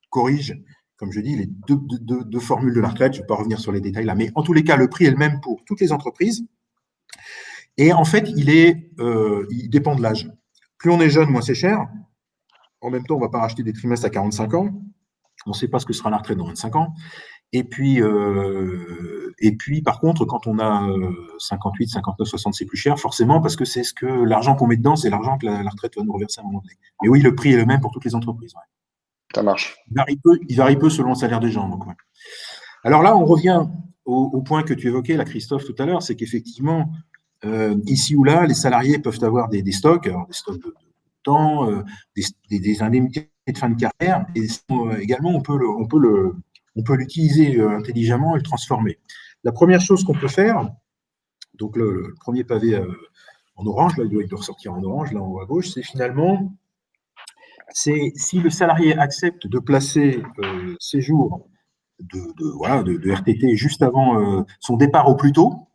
S2: corrige, comme je dis, les deux formules de la retraite. Je ne vais pas revenir sur les détails là, mais en tous les cas, le prix est le même pour toutes les entreprises. Et en fait, il dépend de l'âge. Plus on est jeune, moins c'est cher. En même temps, on ne va pas racheter des trimestres à 45 ans. On ne sait pas ce que sera la retraite dans 25 ans. Et puis, par contre, quand on a 58, 59, 60, c'est plus cher, forcément, parce que c'est l'argent qu'on met dedans, c'est l'argent que la retraite va nous reverser à un moment donné. Mais oui, le prix est le même pour toutes les entreprises. Ouais.
S1: Ça marche.
S2: Il varie peu selon le salaire des gens. Donc, ouais. Alors là, on revient au point que tu évoquais, là, Christophe, tout à l'heure, c'est qu'effectivement, ici ou là, les salariés peuvent avoir des stocks, alors des stocks de temps, des indemnités de fin de carrière, et également, on peut l'utiliser intelligemment et le transformer. La première chose qu'on peut faire, donc le premier pavé en orange, là, il doit ressortir en orange, là en haut à gauche, c'est finalement, c'est si le salarié accepte de placer ses jours de RTT juste avant son départ au plus tôt.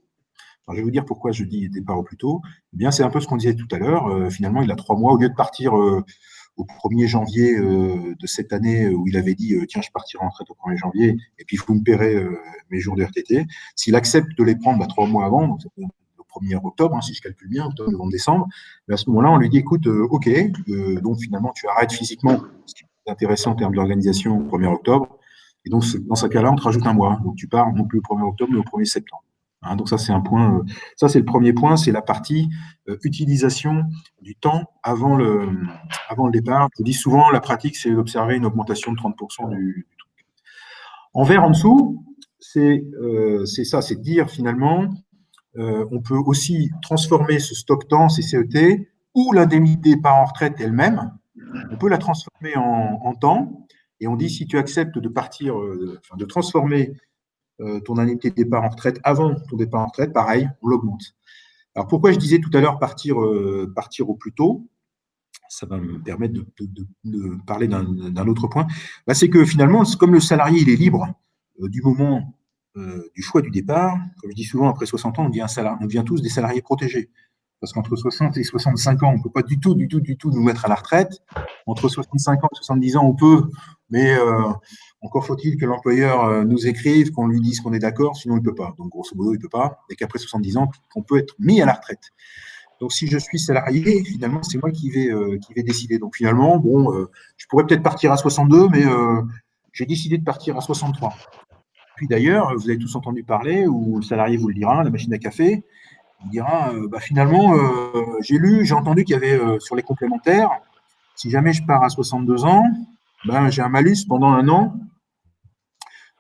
S2: Alors, je vais vous dire pourquoi je dis départ au plus tôt. Eh bien, c'est un peu ce qu'on disait tout à l'heure. Finalement, il a 3 mois, au lieu de partir au 1er janvier de cette année où il avait dit tiens, je partirai en retraite au 1er janvier et puis vous me paierez mes jours de RTT. S'il accepte de les prendre 3 mois avant, donc le 1er octobre, si je calcule bien, octobre, novembre, décembre, à ce moment-là, on lui dit écoute, ok, donc finalement, tu arrêtes physiquement, ce qui est intéressant en termes d'organisation, au 1er octobre. Et donc, dans ce cas-là, on te rajoute un mois. Donc, tu pars non plus au 1er octobre, mais au 1er septembre. Donc, ça, c'est un point. Ça, c'est le premier point, c'est la partie utilisation du temps avant le départ. Je dis souvent, la pratique, c'est d'observer une augmentation de 30% du truc. En vert en dessous, c'est ça, c'est de dire finalement, on peut aussi transformer ce stock temps, ces CET, ou l'indemnité par en retraite elle-même, on peut la transformer en temps. Et on dit, si tu acceptes de partir, de transformer ton indemnité de départ en retraite avant ton départ en retraite, pareil, on l'augmente. Alors, pourquoi je disais tout à l'heure partir au plus tôt? Ça va me permettre de parler d'un autre point. C'est que finalement, comme le salarié, il est libre du moment du choix du départ, comme je dis souvent, après 60 ans, on devient tous des salariés protégés. Parce qu'entre 60 et 65 ans, on ne peut pas du tout nous mettre à la retraite. Entre 65 ans et 70 ans, on peut, mais encore faut-il que l'employeur nous écrive, qu'on lui dise qu'on est d'accord, sinon il ne peut pas. Donc, grosso modo, il ne peut pas. Et qu'après 70 ans, on peut être mis à la retraite. Donc, si je suis salarié, finalement, c'est moi qui vais décider. Donc, finalement, je pourrais peut-être partir à 62, mais j'ai décidé de partir à 63. Puis d'ailleurs, vous avez tous entendu parler, ou le salarié vous le dira, la machine à café, il dira, finalement, j'ai entendu qu'il y avait sur les complémentaires, si jamais je pars à 62 ans, j'ai un malus pendant 1 an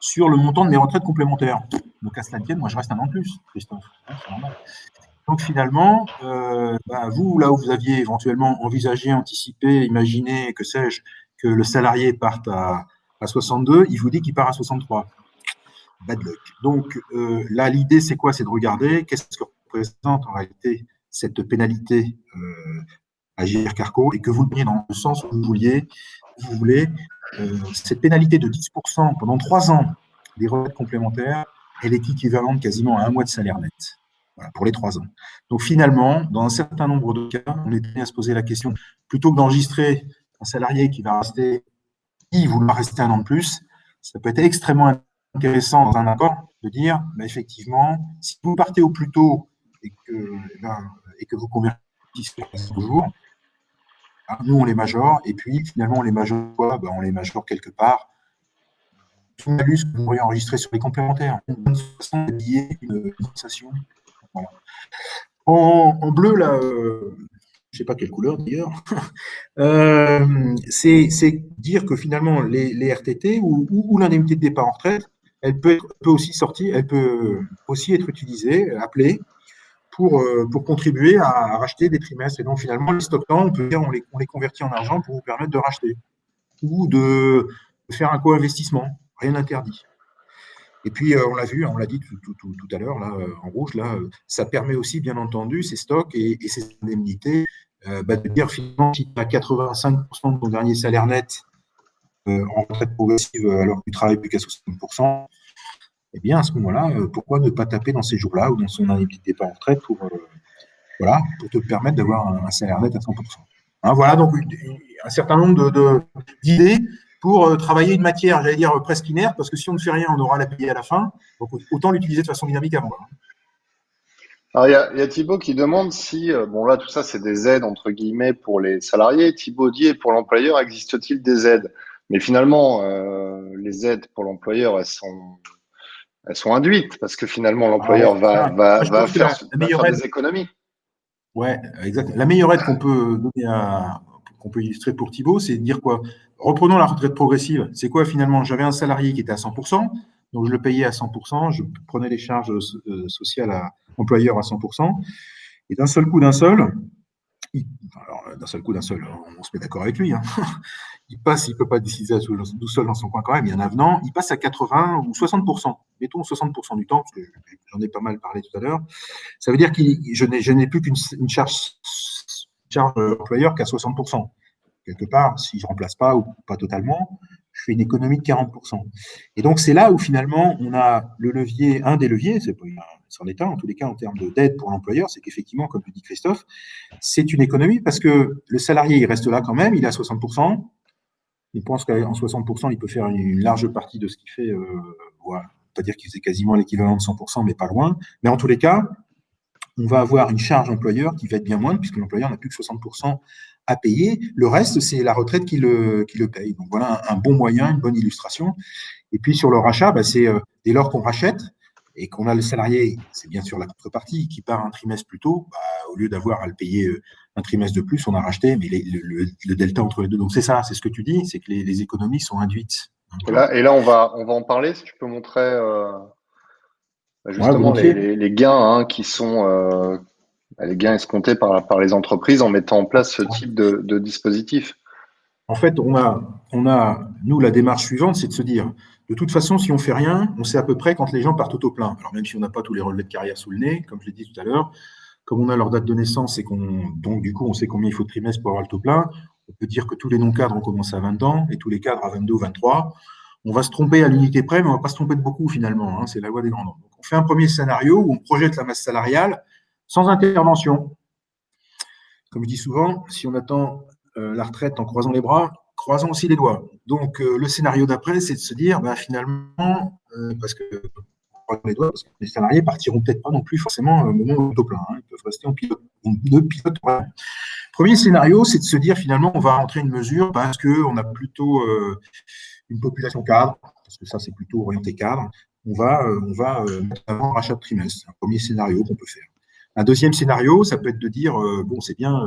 S2: sur le montant de mes retraites complémentaires. Donc à cela tienne, moi je reste 1 an de plus, Christophe. C'est normal. Donc finalement, vous, là où vous aviez éventuellement envisagé, anticipé, imaginé, que sais-je, que le salarié parte à 62, il vous dit qu'il part à 63. Bad luck. Donc là, l'idée, c'est quoi? C'est de regarder qu'est-ce que représente en réalité cette pénalité à JR Carco et que vous le preniez dans le sens où vous voulez. Cette pénalité de 10% pendant 3 ans des retraites complémentaires, elle est équivalente quasiment à 1 mois de salaire net. Voilà, pour les 3 ans. Donc finalement, dans un certain nombre de cas, on est amené à se poser la question, plutôt que d'enregistrer un salarié qui va vouloir rester 1 an de plus, ça peut être extrêmement intéressant dans un accord de dire, effectivement, si vous partez au plus tôt et que vous convertissez toujours, nous on les majore, et puis finalement on les majore quoi? On les majore quelque part. Tout malus que vous auriez enregistré sur les complémentaires, une bonne façon d'habiller une compensation. Voilà. En bleu, là, je ne sais pas quelle couleur d'ailleurs, c'est dire que finalement les RTT ou l'indemnité de départ en retraite, elle peut aussi être utilisée, appelée, pour contribuer à racheter des trimestres. Et donc finalement, les stock temps, on peut dire on les convertit en argent pour vous permettre de racheter ou de faire un co-investissement. Rien n'interdit. Et puis, on l'a vu, on l'a dit tout à l'heure, là, en rouge, là, ça permet aussi, bien entendu, ces stocks et ces indemnités, de dire finalement, si tu as 85% de ton dernier salaire net en retraite progressive alors que tu ne travailles plus qu'à 60%, eh bien, à ce moment-là, pourquoi ne pas taper dans ces jours-là ou dans son indemnité de départ en retraite pour te permettre d'avoir un salaire net à 100%. Voilà, donc un certain nombre d'idées pour travailler une matière, j'allais dire presque inerte, parce que si on ne fait rien, on aura à la payer à la fin. Donc, autant l'utiliser de façon dynamique avant.
S1: Alors, il y a Thibaut qui demande si, bon là, tout ça, c'est des aides, entre guillemets, pour les salariés. Thibaut dit, et pour l'employeur, existe-t-il des aides? Mais finalement, les aides pour l'employeur, elles sont induites, parce que finalement,
S2: Ah ouais,
S1: l'employeur va,
S2: ça,
S1: va,
S2: moi, je
S1: va
S2: pense que
S1: faire,
S2: la
S1: va
S2: meilleure
S1: faire
S2: aide,
S1: des économies.
S2: ouais, exact. La meilleure aide qu'on peut donner qu'on peut illustrer pour Thibaut, c'est de dire quoi? Reprenons la retraite progressive. C'est quoi finalement? J'avais un salarié qui était à 100%, donc je le payais à 100%, je prenais les charges sociales à employeur à 100%, et d'un seul coup, d'un seul, on se met d'accord avec lui, hein. Il peut pas décider tout seul dans son coin quand même, il y a un avenant, il passe à 80 ou 60%, mettons 60% du temps, parce que j'en ai pas mal parlé tout à l'heure. Ça veut dire que je n'ai plus qu'une charge employeur qu'à 60%. Quelque part, si je ne remplace pas ou pas totalement, je fais une économie de 40%. Et donc, c'est là où finalement, on a le levier, un des leviers, c'en est un, en tous les cas, en termes d'aide pour l'employeur, c'est qu'effectivement, comme le dit Christophe, c'est une économie parce que le salarié, il reste là quand même, il est à 60%, il pense qu'en 60%, il peut faire une large partie de ce qu'il fait, voilà, pas dire qu'il faisait quasiment l'équivalent de 100%, mais pas loin. Mais en tous les cas, on va avoir une charge employeur qui va être bien moindre, puisque l'employeur n'a plus que 60% à payer. Le reste, c'est la retraite qui le paye. Donc voilà un bon moyen, une bonne illustration. Et puis sur le rachat, c'est dès lors qu'on rachète et qu'on a le salarié, c'est bien sûr la contrepartie, qui part un trimestre plus tôt, au lieu d'avoir à le payer un trimestre de plus, on a racheté, mais le delta entre les deux. Donc c'est ça, c'est ce que tu dis, c'est que les économies sont induites.
S1: Et là, on va en parler, si tu peux montrer
S2: Ouais,
S1: justement les,
S2: volontiers.
S1: les, les gains qui sont les gains escomptés par les entreprises en mettant en place ce type de dispositif.
S2: En fait, nous, la démarche suivante, c'est de se dire, de toute façon, si on fait rien, on sait à peu près quand les gens partent au taux plein. Alors, même si on n'a pas tous les relevés de carrière sous le nez, comme je l'ai dit tout à l'heure, comme on a leur date de naissance et donc, du coup, on sait combien il faut de trimestres pour avoir le taux plein, on peut dire que tous les non-cadres ont commencé à 20 ans et tous les cadres à 22 ou 23. On va se tromper à l'unité près, mais on ne va pas se tromper de beaucoup finalement, hein, c'est la loi des grands nombres. Donc, on fait un premier scénario où on projette la masse salariale sans intervention. Comme je dis souvent, si on attend la retraite en croisant les bras, croisons aussi les doigts. Donc, le scénario d'après, c'est de se dire, finalement, parce que les doigts, parce que les salariés partiront peut-être pas non plus forcément au moment où on est au plein, hein, ils peuvent rester en pilote. Ouais. Premier scénario, c'est de se dire finalement, on va rentrer une mesure parce qu'on a plutôt une population cadre, parce que ça, c'est plutôt orienté cadre. On va mettre avant un rachat de trimestre. C'est un premier scénario qu'on peut faire. Un deuxième scénario, ça peut être de dire, bon, c'est bien,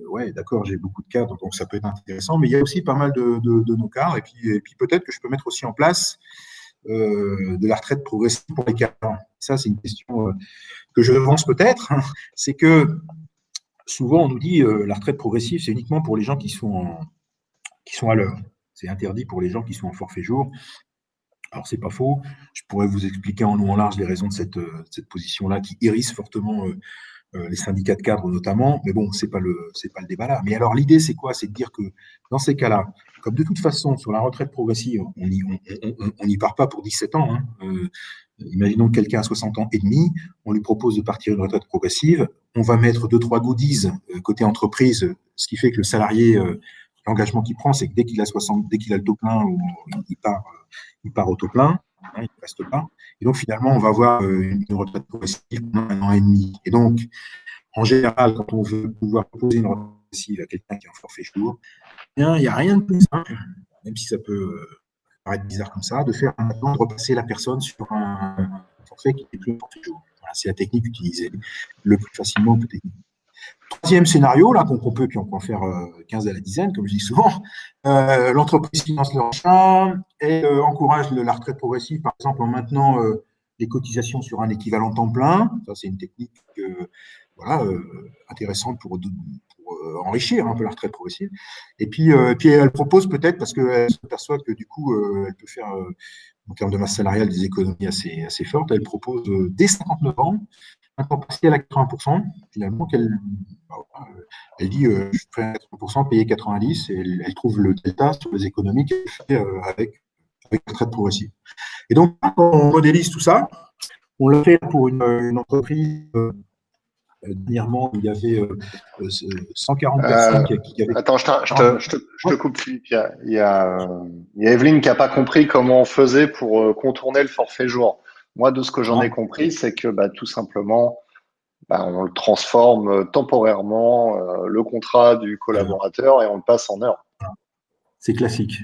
S2: ouais, d'accord, j'ai beaucoup de cadres, donc ça peut être intéressant, mais il y a aussi pas mal de non-cadres, et puis peut-être que je peux mettre aussi en place de la retraite progressive pour les cadres. Ça, c'est une question que je avance peut-être, hein. C'est que souvent, on nous dit la retraite progressive, c'est uniquement pour les gens qui sont à l'heure. C'est interdit pour les gens qui sont en forfait jour. Alors, c'est pas faux. Je pourrais vous expliquer en long en large les raisons de cette position-là qui hérisse fortement les syndicats de cadres notamment, mais bon, c'est pas le débat là. Mais alors l'idée c'est quoi? C'est de dire que dans ces cas-là, comme de toute façon sur la retraite progressive, on n'y part pas pour 17 ans. Hein. Imaginons que quelqu'un a 60 ans et demi, on lui propose de partir une retraite progressive, on va mettre 2-3 goodies côté entreprise, ce qui fait que le salarié, l'engagement qu'il prend, c'est que dès qu'il a le taux plein, il part au taux plein, hein, il ne reste pas. Et donc finalement, on va avoir une retraite progressive pendant 1 an et demi. Et donc, en général, quand on veut pouvoir proposer une retraite progressive à quelqu'un qui est en forfait jour, il n'y a rien de plus simple, même si ça peut paraître bizarre comme ça, de faire de repasser la personne sur un forfait qui n'est plus un forfait jour. Voilà, c'est la technique utilisée le plus facilement peut-être. Troisième scénario, là, qu'on peut, puis on peut en faire 15 à la dizaine, comme je dis souvent, l'entreprise finance le rachat et encourage la retraite progressive, par exemple, en maintenant les cotisations sur un équivalent temps plein. Ça, c'est une technique intéressante pour enrichir un peu la retraite progressive. Et puis elle propose peut-être, parce qu'elle s'aperçoit que du coup, elle peut faire, en termes de masse salariale, des économies assez fortes, elle propose dès 59 ans, un temps partiel à 80%, finalement, elle dit je ferai 80%, payer 90%, et elle trouve le delta sur les économies qu'elle fait avec la retraite progressive. Et donc, quand on modélise tout ça, on l'a fait pour une entreprise. Dernièrement, il y avait 140 personnes qui avaient.
S1: Attends, je te coupe, Philippe. Il y a Evelyne qui n'a pas compris comment on faisait pour contourner le forfait jour. Moi, de ce que j'en ai compris, c'est que tout simplement, on le transforme temporairement, le contrat du
S2: Voilà.
S1: collaborateur, et on le passe en heure.
S2: C'est classique.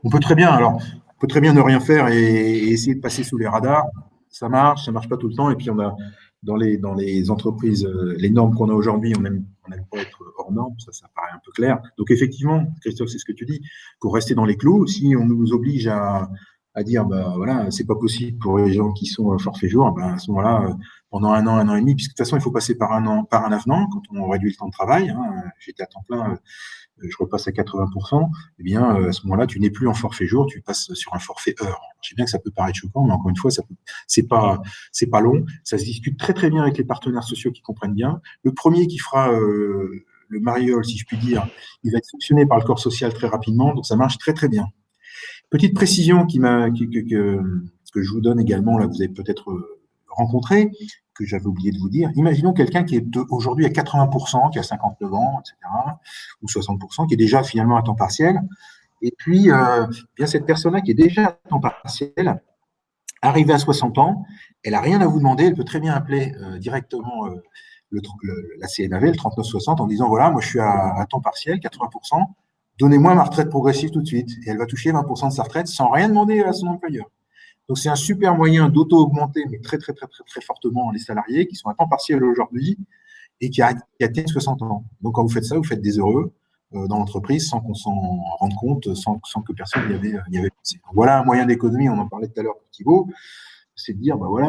S2: On peut très bien, alors, on peut très bien ne rien faire et essayer de passer sous les radars. Ça marche pas tout le temps. Et puis, on a, dans les entreprises, les normes qu'on a aujourd'hui, on n'aime pas être hors normes. Ça paraît un peu clair. Donc, effectivement, Christophe, c'est ce que tu dis. Pour rester dans les clous, si on nous oblige à dire, bah, voilà, c'est pas possible pour les gens qui sont forfait jour, ben, à ce moment-là, pendant un an et demi, puisque de toute façon, il faut passer par un avenant quand on réduit le temps de travail. Hein. J'étais à temps plein, je repasse à 80%, eh bien, à ce moment-là, tu n'es plus en forfait jour, tu passes sur un forfait heure. Je sais bien que ça peut paraître choquant, mais encore une fois, c'est pas long. Ça se discute très, très bien avec les partenaires sociaux qui comprennent bien. Le premier qui fera le mariole, si je puis dire, il va être sanctionné par le corps social très rapidement, donc ça marche très, très bien. Petite précision que je vous donne également, là, vous avez peut-être rencontré, que j'avais oublié de vous dire. Imaginons quelqu'un qui est aujourd'hui à 80%, qui a 59 ans, etc., ou 60%, qui est déjà finalement à temps partiel. Et puis, bien cette personne-là qui est déjà à temps partiel, arrivée à 60 ans, elle n'a rien à vous demander, elle peut très bien appeler directement la CNAV, le 3960, en disant, voilà, moi je suis à temps partiel, 80%, donnez-moi ma retraite progressive tout de suite. Et elle va toucher 20% de sa retraite sans rien demander à son employeur. Donc, c'est un super moyen d'auto-augmenter, mais très, très, très, très, très fortement les salariés qui sont à temps partiel aujourd'hui et qui atteignent 60 ans. Donc, quand vous faites ça, vous faites des heureux dans l'entreprise sans qu'on s'en rende compte, sans que personne n'y avait pensé. Donc, voilà un moyen d'économie, on en parlait tout à l'heure pour Thibaut, c'est de dire, ben voilà,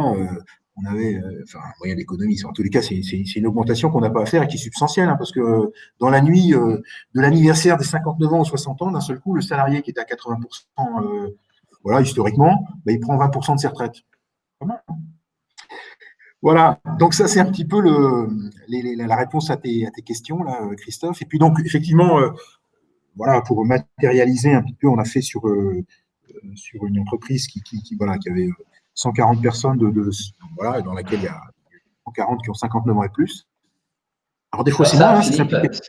S2: on avait, un moyen d'économie, en tous les cas, c'est une augmentation qu'on n'a pas à faire et qui est substantielle, hein, parce que dans la nuit de l'anniversaire des 59 ans ou 60 ans, d'un seul coup, le salarié qui était à 80%, voilà, historiquement, ben, il prend 20% de ses retraites. Pas mal, hein. Voilà, donc ça c'est un petit peu la réponse à tes questions, là, Christophe. Et puis donc, effectivement, voilà, pour matérialiser un petit peu, on a fait sur une entreprise qui avait 140 personnes voilà, dans laquelle il y a 140 qui ont 59 ans et plus. Alors des fois c'est moins, hein, ça
S3: Philippe,
S2: s'applique.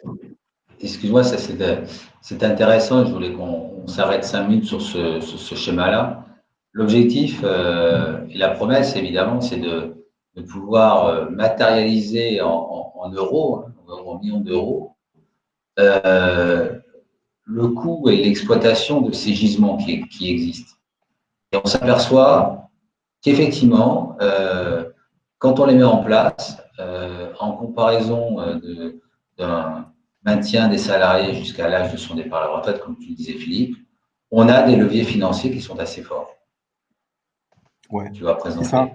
S3: excuse-moi, c'est intéressant. Je voulais qu'on s'arrête 5 minutes sur ce schéma-là. L'objectif et la promesse, évidemment, c'est de pouvoir matérialiser en euros, en millions d'euros, le coût et l'exploitation de ces gisements qui existent. Et on s'aperçoit qu'effectivement, quand on les met en place, en comparaison d'un maintien des salariés jusqu'à l'âge de son départ à la retraite, comme tu le disais Philippe, on a des leviers financiers qui sont assez forts.
S2: Ouais,
S3: tu vas présenter.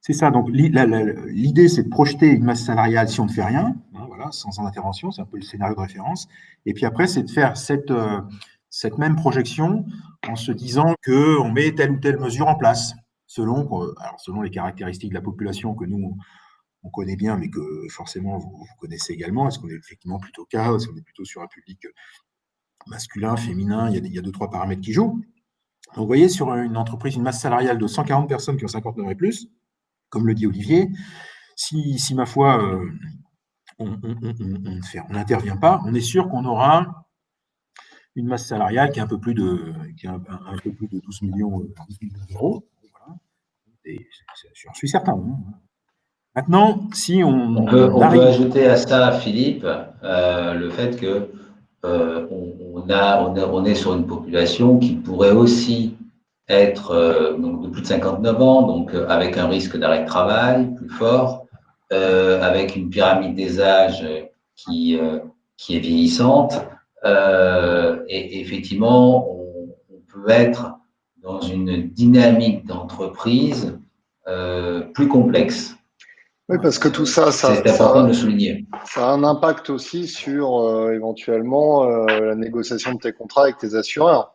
S2: C'est ça. Donc, l'idée, c'est de projeter une masse salariale si on ne fait rien, hein, voilà, sans intervention. C'est un peu le scénario de référence. Et puis après, c'est de faire cette même projection en se disant qu'on met telle ou telle mesure en place, selon les caractéristiques de la population que nous, on connaît bien, mais que forcément, vous connaissez également. Est-ce qu'on est effectivement plutôt cas? Est-ce qu'on est plutôt sur un public masculin, féminin? Il y a 2-3 paramètres qui jouent. Donc, vous voyez, sur une entreprise, une masse salariale de 140 personnes qui ont 59 ans et plus, comme le dit Olivier, si ma foi, on n'intervient pas, on est sûr qu'on aura une masse salariale qui est un peu plus de 12 millions d'euros. Voilà. Et j'en suis certain. Hein. Maintenant, si
S3: on peut ajouter à ça, Philippe, le fait que on est sur une population qui pourrait aussi être donc de plus de 59 ans, donc avec un risque d'arrêt de travail plus fort, avec une pyramide des âges qui est vieillissante, et effectivement, on peut être dans une dynamique d'entreprise plus complexe.
S1: Oui, parce que tout ça,
S3: c'est important de le souligner.
S1: Ça a un impact aussi sur éventuellement la négociation de tes contrats avec tes assureurs.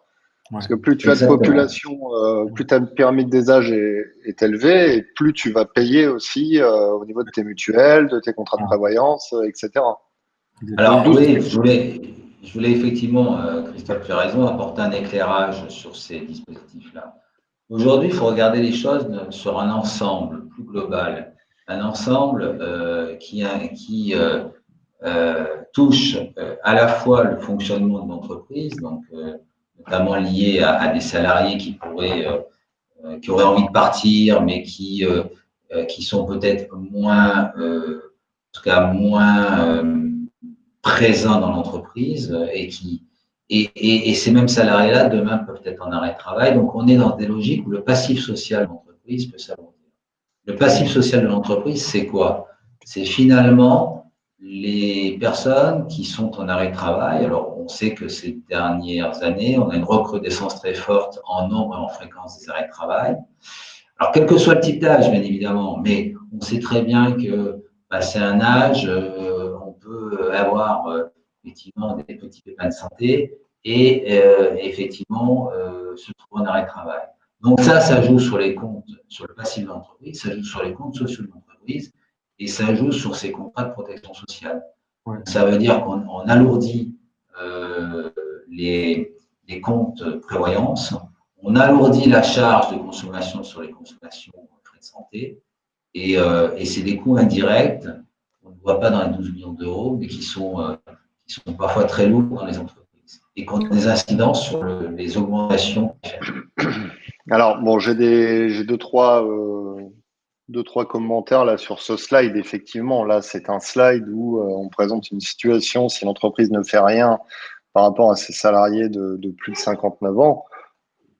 S1: Parce que plus tu as de population, plus ta pyramide des âges est élevée, et plus tu vas payer aussi au niveau de tes mutuelles, de tes contrats de prévoyance, etc.
S3: Alors oui, je voulais effectivement, Christophe, tu as raison, apporter un éclairage sur ces dispositifs-là. Aujourd'hui, il faut regarder les choses sur un ensemble plus global, un ensemble qui touche à la fois le fonctionnement de l'entreprise, donc notamment lié à des salariés qui auraient envie de partir, mais qui qui sont peut-être moins, en tout cas moins présents dans l'entreprise et ces mêmes salariés-là, demain, peuvent être en arrêt de travail. Donc, on est dans des logiques où le passif social de l'entreprise peut s'alourdir. Le passif social de l'entreprise, c'est quoi? C'est finalement les personnes qui sont en arrêt de travail. Alors, on sait que ces dernières années, on a une recrudescence très forte en nombre et en fréquence des arrêts de travail. Alors, quel que soit le type d'âge, bien évidemment, mais on sait très bien que c'est un âge, on peut avoir effectivement des petits pépins de santé et effectivement se trouver en arrêt de travail. Donc ça joue sur les comptes, sur le passif de l'entreprise, ça joue sur les comptes sociaux de l'entreprise et ça joue sur ses contrats de protection sociale. Ouais. Ça veut dire qu'on alourdit les comptes prévoyance, on alourdit la charge de consommation sur les consommations frais de santé et c'est des coûts indirects qu'on ne voit pas dans les 12 millions d'euros, mais qui sont parfois très lourds dans les entreprises et qui ont des incidences sur les augmentations.
S1: Alors, bon, j'ai deux, trois commentaires là sur ce slide. Effectivement, là, c'est un slide où on présente une situation si l'entreprise ne fait rien par rapport à ses salariés de plus de 59 ans.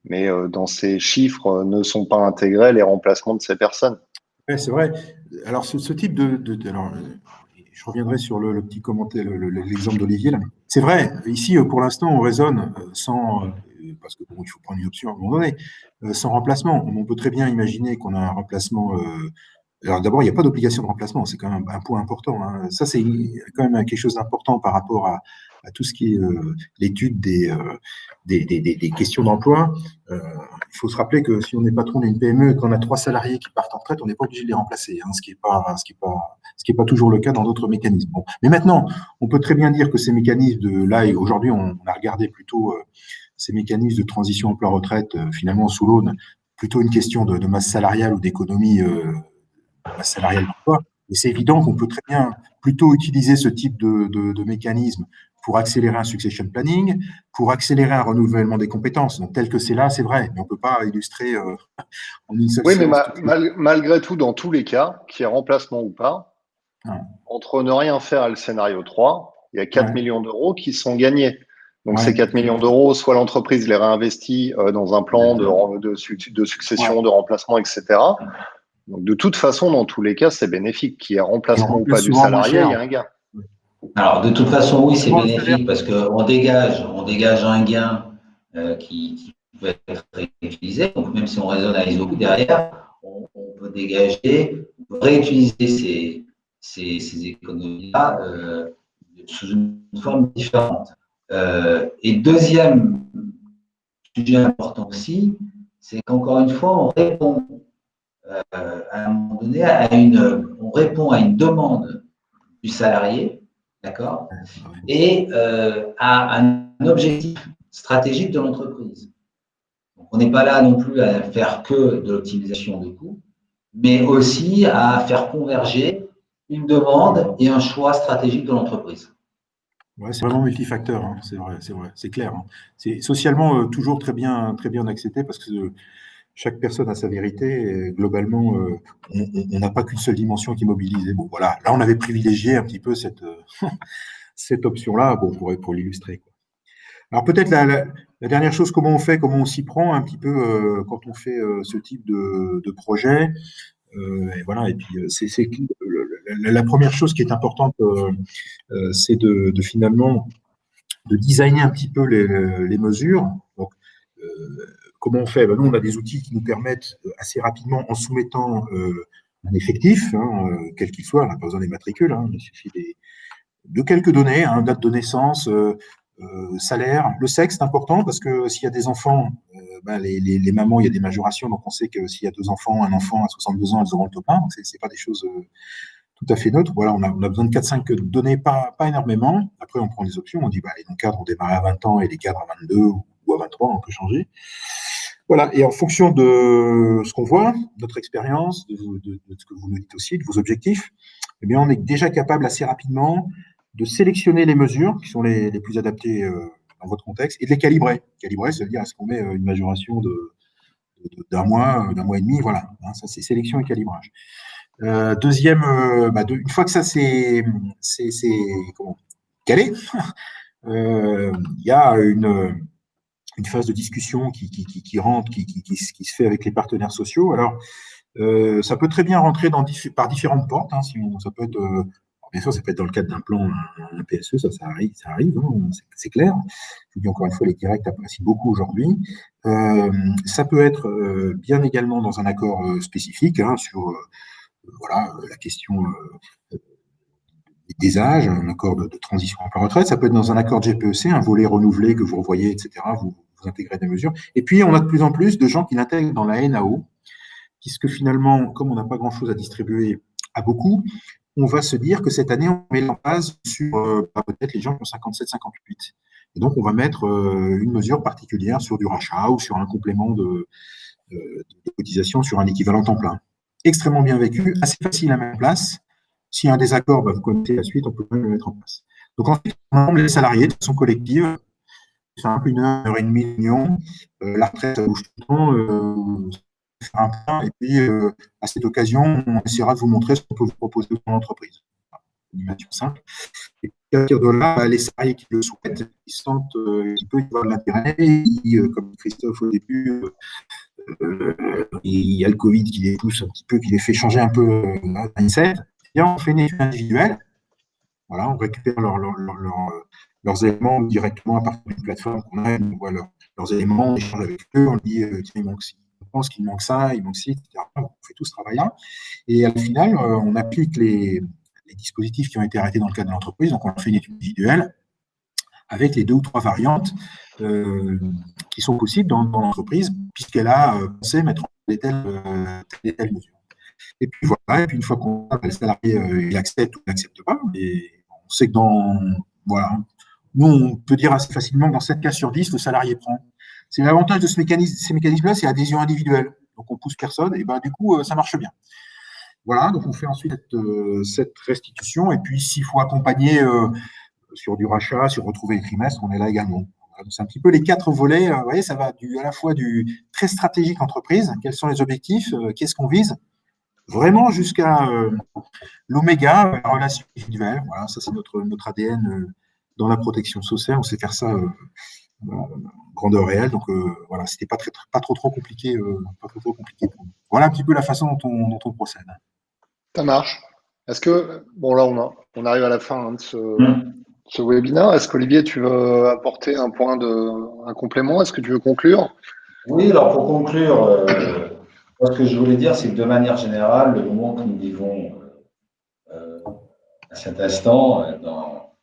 S1: Mais dans ces chiffres ne sont pas intégrés les remplacements de ces personnes.
S2: Oui, c'est vrai. Alors, ce type alors, je reviendrai sur le petit commentaire, l'exemple d'Olivier. C'est vrai, ici, pour l'instant, on raisonne sans, parce que bon, il faut prendre une option à un moment donné, sans remplacement. On peut très bien imaginer qu'on a un remplacement. Alors d'abord, il n'y a pas d'obligation de remplacement, c'est quand même un point important. Hein. Ça, c'est quand même quelque chose d'important par rapport à tout ce qui est l'étude des questions d'emploi. Il faut se rappeler que si on est patron d'une PME et qu'on a 3 salariés qui partent en retraite, on n'est pas obligé de les remplacer, hein, ce qui est pas toujours le cas dans d'autres mécanismes. Bon. Mais maintenant, on peut très bien dire que ces mécanismes là, et aujourd'hui, on a regardé plutôt ces mécanismes de transition emploi-retraite, finalement, sous l'aune, plutôt une question de masse salariale ou d'économie masse salariale d'emploi. Et c'est évident qu'on peut très bien plutôt utiliser ce type de mécanisme pour accélérer un succession planning, pour accélérer un renouvellement des compétences. Donc, tel que c'est là, c'est vrai, mais on ne peut pas illustrer en une seule séance.
S1: Oui, mais malgré tout, dans tous les cas, qu'il y ait remplacement ou pas, entre ne rien faire et le scénario 3, il y a 4 millions d'euros qui sont gagnés. Donc, ces 4 millions d'euros, soit l'entreprise les réinvestit dans un plan de succession, de remplacement, etc. Donc, de toute façon, dans tous les cas, c'est bénéfique. Qu'il y ait remplacement ou pas du salarié, il y a un gain.
S3: Alors, de toute façon, oui, c'est bénéfique parce qu'on dégage un gain qui peut être réutilisé. Donc, même si on raisonne à ISO derrière, on peut dégager, on peut réutiliser ces économies-là sous une forme différente. Et deuxième sujet important aussi, c'est qu'encore une fois, on répond à un moment donné on répond à une demande du salarié, d'accord, et à un objectif stratégique de l'entreprise. Donc, on n'est pas là non plus à faire que de l'optimisation de coûts, mais aussi à faire converger une demande et un choix stratégique de l'entreprise.
S2: Ouais, c'est vraiment multifacteur, hein. C'est vrai, c'est clair. Hein. C'est socialement toujours très bien accepté parce que chaque personne a sa vérité. Et globalement, on n'a pas qu'une seule dimension qui mobilise. Bon, voilà. Là, on avait privilégié un petit peu cette option-là, bon, pour l'illustrer. Alors peut-être la dernière chose, comment on s'y prend un petit peu quand on fait ce type de projet. Et voilà. Et puis la première chose qui est importante, c'est de finalement de designer un petit peu les mesures. Donc, comment on fait? Nous, on a des outils qui nous permettent assez rapidement, en soumettant un effectif, quel qu'il soit, on n'a pas besoin des matricules, il suffit de quelques données, date de naissance, salaire. Le sexe, c'est important parce que s'il y a des enfants, les mamans, il y a des majorations, donc on sait que s'il y a 2 enfants, un enfant à 62 ans, elles auront le top 1, donc c'est pas des choses tout à fait neutres. Voilà, on a besoin de 4-5 données, pas énormément. Après, on prend des options, on dit, les non-cadres, on démarre à 20 ans et les cadres à 22 ou à 23, on peut changer. Voilà, et en fonction de ce qu'on voit, notre expérience, de ce que vous nous dites aussi, de vos objectifs, eh bien, on est déjà capable assez rapidement de sélectionner les mesures qui sont les plus adaptées dans votre contexte et de les calibrer. Calibrer, ça veut dire est-ce qu'on met une majoration de d'un mois et demi, voilà. Hein, ça, c'est sélection et calibrage. Deuxième, une fois que ça c'est comment calé, il y a une phase de discussion qui rentre, qui se fait avec les partenaires sociaux. Alors, ça peut très bien rentrer par différentes portes. Hein, ça peut être, bien sûr, ça peut être dans le cadre d'un plan, un PSE, ça arrive, hein, c'est clair. Je vous dis encore une fois, les directs apprécient beaucoup aujourd'hui. Ça peut être bien également dans un accord spécifique hein, sur voilà, la question des âges, un accord de transition emploi-retraite. Ça peut être dans un accord de GPEC, un volet renouvelé que vous revoyez, etc. Vous intégrez des mesures. Et puis, on a de plus en plus de gens qui l'intègrent dans la NAO, puisque finalement, comme on n'a pas grand-chose à distribuer à beaucoup, on va se dire que cette année, on met la base sur peut-être les gens qui ont 57-58. Et donc, on va mettre une mesure particulière sur du rachat ou sur un complément de cotisation sur un équivalent temps plein. Extrêmement bien vécu, assez facile à mettre en place. S'il y a un désaccord, vous connaissez la suite, on peut même le mettre en place. Donc ensuite, on ensemble les salariés de façon collective, c'est un peu une heure et demie de réunion, la retraite, ça bouge tout le temps, faire un point, et puis à cette occasion, on essaiera de vous montrer ce qu'on peut vous proposer dans l'entreprise. Une animation simple. Et puis à partir de là, les salariés qui le souhaitent, ils sentent qu'il peut y avoir de l'intérêt, comme Christophe au début, il y a le Covid qui les pousse un petit peu, qui les fait changer un peu le mindset. Et on fait une étude individuelle. Voilà, on récupère leurs éléments directement à partir d'une plateforme qu'on a, on voit leurs éléments, on échange avec eux, on dit tiens, il manque ci, on pense qu'il manque ça, il manque ci, etc. On fait tout ce travail-là. Et à la finale, on applique les dispositifs qui ont été arrêtés dans le cadre de l'entreprise. Donc, on fait une étude individuelle avec les 2 ou 3 variantes qui sont possibles dans l'entreprise, puisqu'elle a pensé mettre en place telle mesure. Et puis voilà, et puis une fois qu'on a le salarié, il accepte ou il n'accepte pas, et on sait que voilà, nous on peut dire assez facilement que dans 7 cas sur 10, le salarié prend. C'est l'avantage de ces mécanismes-là, c'est l'adhésion individuelle. Donc on pousse personne, et ben du coup ça marche bien. Voilà, donc on fait ensuite cette restitution, et puis s'il faut accompagner sur du rachat, sur retrouver les trimestres, on est là également. C'est un petit peu les 4 volets. Vous voyez, ça va à la fois du très stratégique entreprise, quels sont les objectifs, qu'est-ce qu'on vise, vraiment jusqu'à l'oméga, la relation individuelle. Voilà, ça c'est notre ADN dans la protection sociale. On sait faire ça grandeur réelle. Donc voilà, c'était pas trop compliqué, pour nous. Voilà un petit peu la façon dont on procède.
S1: Ça marche. Est-ce que, bon là on arrive à la fin hein, de ce webinaire. Est-ce qu'Olivier, tu veux apporter un complément? Est-ce que tu veux conclure?
S3: Oui, alors pour conclure, moi, ce que je voulais dire, c'est que de manière générale, le moment que nous vivons à cet instant, dans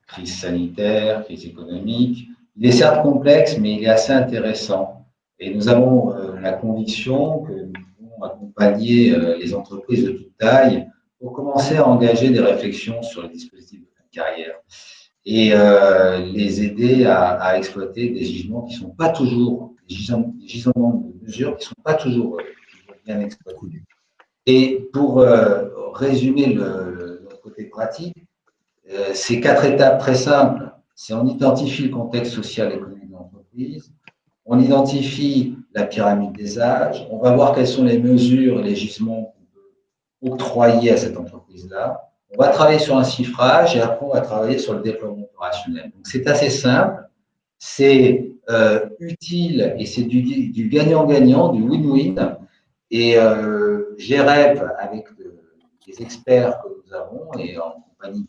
S3: crise sanitaire, crise économique, il est certes complexe, mais il est assez intéressant. Et nous avons la conviction que nous pouvons accompagner les entreprises de toute taille pour commencer à engager des réflexions sur les dispositifs de fin de carrière et les aider à exploiter des gisements qui ne sont pas toujours, des gisements de mesures qui ne sont pas toujours bien exploités. Et pour résumer notre côté pratique, ces 4 étapes très simples, c'est on identifie le contexte social et économique de l'entreprise, on identifie la pyramide des âges, on va voir quelles sont les mesures et les gisements qu'on peut octroyer à cette entreprise-là, on va travailler sur un chiffrage et après on va travailler sur le déploiement opérationnel. Donc c'est assez simple, c'est utile et c'est du gagnant-gagnant, du win-win. Et GREP, avec les experts que nous avons et en compagnie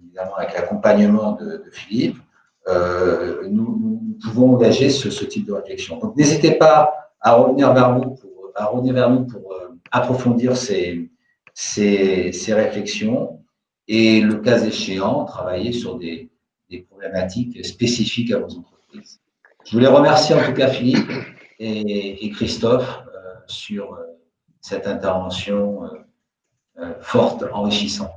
S3: évidemment avec l'accompagnement de Philippe, nous pouvons engager ce type de réflexion. Donc n'hésitez pas à revenir vers nous pour approfondir ces réflexions et le cas échéant, travailler sur des problématiques spécifiques à vos entreprises. Je voulais remercier en tout cas Philippe et Christophe sur cette intervention forte, enrichissante.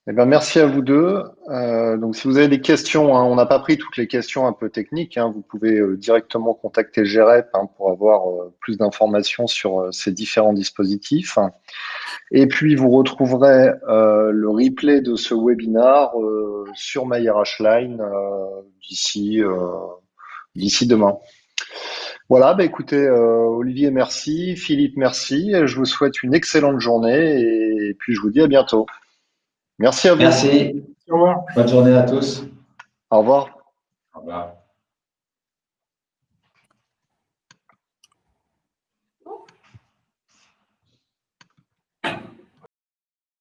S1: Eh ben, merci à vous deux. Donc, si vous avez des questions, hein, on n'a pas pris toutes les questions un peu techniques. Hein, vous pouvez directement contacter GREP hein, pour avoir plus d'informations sur ces différents dispositifs. Et puis, vous retrouverez le replay de ce webinar sur MyRHline d'ici demain. Voilà, bah écoutez, Olivier, merci. Philippe, merci. Je vous souhaite une excellente journée et puis je vous dis à bientôt. Merci à vous.
S3: Merci.
S2: Au revoir.
S3: Bonne journée à tous.
S1: Au revoir.
S3: Au revoir.